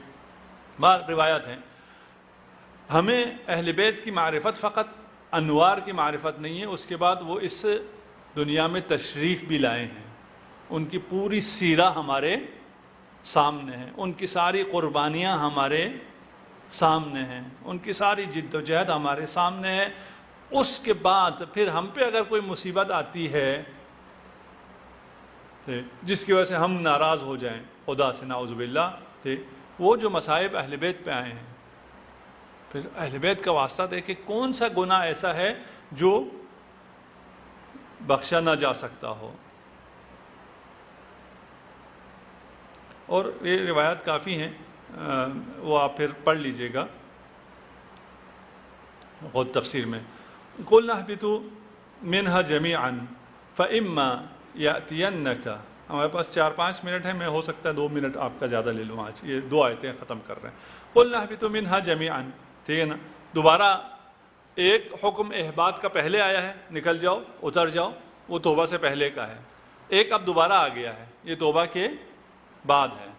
بعض روایت ہیں. ہمیں اہل بیت کی معرفت فقط انوار کی معرفت نہیں ہے، اس کے بعد وہ اس دنیا میں تشریف بھی لائے ہیں، ان کی پوری سیرہ ہمارے سامنے ہے، ان کی ساری قربانیاں ہمارے سامنے ہیں، ان کی ساری جد و جہد ہمارے سامنے ہے. اس کے بعد پھر ہم پہ اگر کوئی مصیبت آتی ہے جس کی وجہ سے ہم ناراض ہو جائیں خدا سے نعوذ باللہ، وہ جو مصائب اہل بیت پہ آئے ہیں، پھر اہل بیت کا واسطہ دے کہ کون سا گناہ ایسا ہے جو بخشا نہ جا سکتا ہو. اور یہ روایات کافی ہیں، وہ آپ پھر پڑھ لیجئے گا خود تفسیر میں. قُلْنَا اهْبِطُوا مِنْهَا جَمِيعًا فَإِمَّا يَأْتِيَنَّكَ. ہمارے پاس 4-5 منٹ ہیں، میں ہو سکتا ہے 2 منٹ آپ کا زیادہ لے لوں آج، یہ 2 آیتیں ختم کر رہے ہیں. قُلْنَا اهْبِطُوا مِنْهَا جَمِيعًا، ٹھیک ہے نا. دوبارہ ایک حکم احباط کا پہلے آیا ہے، نکل جاؤ اتر جاؤ، وہ توبہ سے پہلے کا ہے. ایک اب دوبارہ آ گیا ہے، یہ توبہ کے بعد ہے،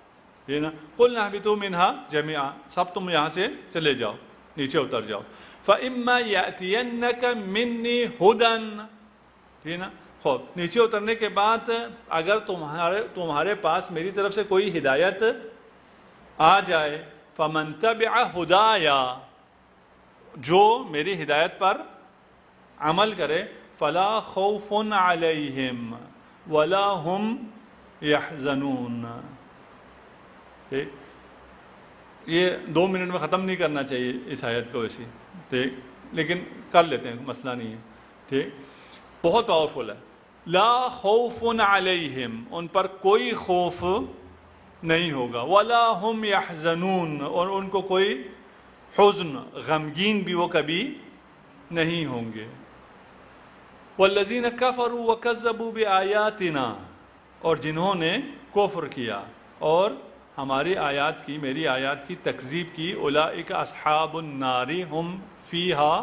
یہ نا. قُلْنَا اهْبِطُوا مِنْهَا جَمِيعًا، سب تم یہاں سے چلے جاؤ، نیچے اتر جاؤ. فَإِمَّا يَأْتِيَنَّكَ مِنِّي هُدًى، ٹھیک نا. خوب نیچے اترنے کے بعد اگر تمہارے پاس میری طرف سے کوئی ہدایت آ جائے، فَمَن تَبِعَ هُدَايَا، جو میری ہدایت پر عمل کرے، فَلَا خَوْفٌ عَلَيْهِمْ وَلَا هُمْ يَحْزَنُونَ. یہ 2 منٹ میں ختم نہیں کرنا چاہیے اس آیت کو ویسی، ٹھیک، لیکن کر لیتے ہیں، مسئلہ نہیں ہے. ٹھیک، بہت پاورفل ہے. لا خوف علیہم، ان پر کوئی خوف نہیں ہوگا، ولا ہم یحزنون، اور ان کو کوئی حزن، غمگین بھی وہ کبھی نہیں ہوں گے. والذین کفروا وکذبوا بآیاتنا، اور جنہوں نے کفر کیا اور ہماری آیات کی، میری آیات کی تکذیب کی، اولئک اصحاب النار ہم فیہا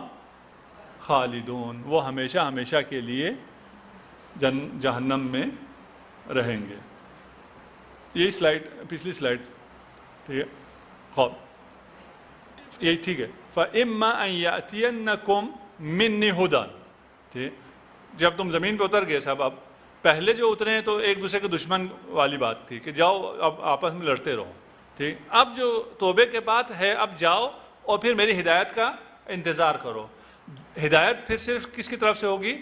خالدون، وہ ہمیشہ ہمیشہ کے لیے جہنم میں رہیں گے. یہی سلائڈ، پچھلی سلائڈ، ٹھیک ہے. خوب یہی ٹھیک ہے. فَإِمَّا أَن يَأْتِيَنَّكُمْ مِنِّي هُدًى، ٹھیک. جب تم زمین پہ اتر گئے سب، اب پہلے جو اترے ہیں تو ایک دوسرے کے دشمن والی بات تھی کہ جاؤ اب آپس میں لڑتے رہو، ٹھیک. اب جو توبے کے بعد ہے، اب جاؤ اور پھر میری ہدایت کا انتظار کرو. ہدایت پھر صرف کس کی طرف سے ہوگی؟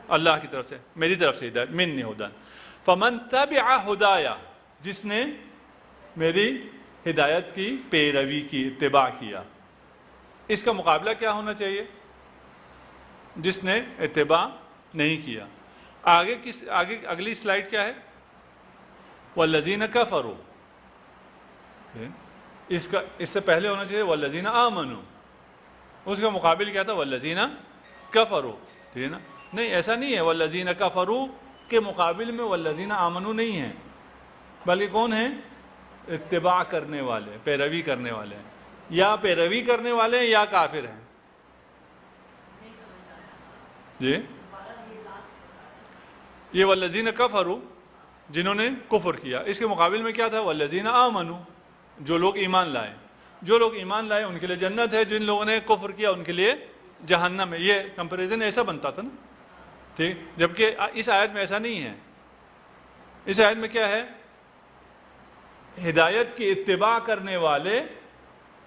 اللہ کی طرف سے، میری طرف سے ہدایت. منی ہدن فمن تبع ہدایا، جس نے میری ہدایت کی پیروی کی، اتباع کیا. اس کا مقابلہ کیا ہونا چاہیے؟ جس نے اتباع نہیں کیا. آگے اگلی سلائیڈ کیا ہے؟ والذین کفروا. اس سے پہلے ہونا چاہیے والذین آمنوا. اس کا مقابل کیا تھا؟ والذین کفروا، ٹھیک ہے نا. نہیں، ایسا نہیں ہے. والذین کفروا کے مقابل میں والذین آمنوا نہیں ہیں، بلکہ کون ہیں؟ اتباع کرنے والے، پیروی کرنے والے ہیں. یا پیروی کرنے والے ہیں یا کافر ہیں. جی، یہ والذین کفروا جنہوں نے کفر کیا. اس کے مقابل میں کیا تھا؟ والذین آمنوا، جو لوگ ایمان لائے. جو لوگ ایمان لائے ان کے لیے جنت ہے، جن لوگوں نے کفر کیا ان کے لیے جہنم ہے. یہ کمپیریزن ایسا بنتا تھا نا، ٹھیک. جبکہ اس آیت میں ایسا نہیں ہے. اس آیت میں کیا ہے؟ ہدایت کی اتباع کرنے والے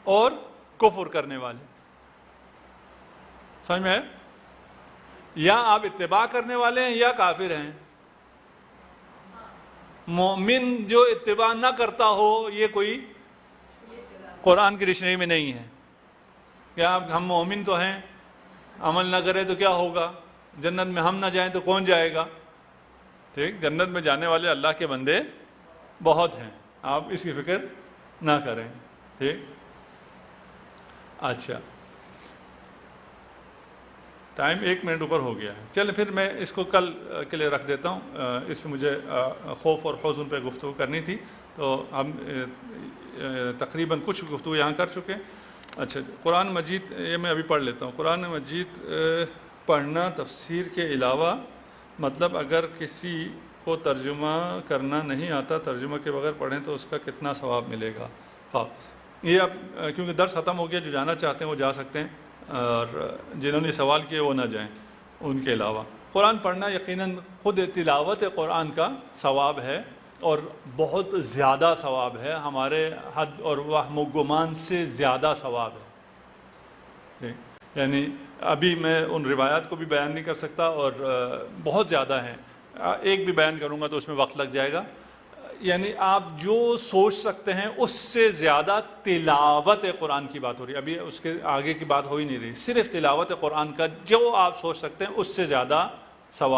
اور کفر کرنے والے. سمجھ میں ہے؟ یا آپ اتباع کرنے والے ہیں یا کافر ہیں. مومن جو اتباع نہ کرتا ہو یہ کوئی قرآن کی ڈکشنری میں نہیں ہے. کیا ہم مومن تو ہیں، عمل نہ کرے تو کیا ہوگا، جنت میں ہم نہ جائیں تو کون جائے گا. ٹھیک، جنت میں جانے والے اللہ کے بندے بہت ہیں، آپ اس کی فکر نہ کریں. ٹھیک، اچھا ٹائم 1 منٹ اوپر ہو گیا ہے. چلے پھر میں اس کو کل کے لیے رکھ دیتا ہوں. اس پہ مجھے خوف اور حزن پہ گفتگو کرنی تھی، تو ہم تقریباً کچھ گفتگو یہاں کر چکے. اچھا، قرآن مجید یہ میں ابھی پڑھ لیتا ہوں. قرآن مجید پڑھنا تفسیر کے علاوہ، مطلب اگر کسی کو ترجمہ کرنا نہیں آتا، ترجمہ کے بغیر پڑھیں تو اس کا کتنا ثواب ملے گا؟ ہاں، یہ اب کیونکہ درس ختم ہو گیا، جو جانا چاہتے ہیں وہ جا سکتے ہیں، اور جنہوں نے سوال کیے وہ نہ جائیں. ان کے علاوہ قرآن پڑھنا یقیناً خود تلاوت قرآن کا ثواب ہے، اور بہت زیادہ ثواب ہے، ہمارے حد اور وہم و گمان سے زیادہ ثواب ہے. یعنی ابھی میں ان روایات کو بھی بیان نہیں کر سکتا، اور بہت زیادہ ہیں. ایک بھی بیان کروں گا تو اس میں وقت لگ جائے گا. یعنی آپ جو سوچ سکتے ہیں اس سے زیادہ تلاوت قرآن کی بات ہو رہی ہے. ابھی اس کے آگے کی بات ہو ہی نہیں رہی، صرف تلاوت قرآن کا جو آپ سوچ سکتے ہیں اس سے زیادہ ثواب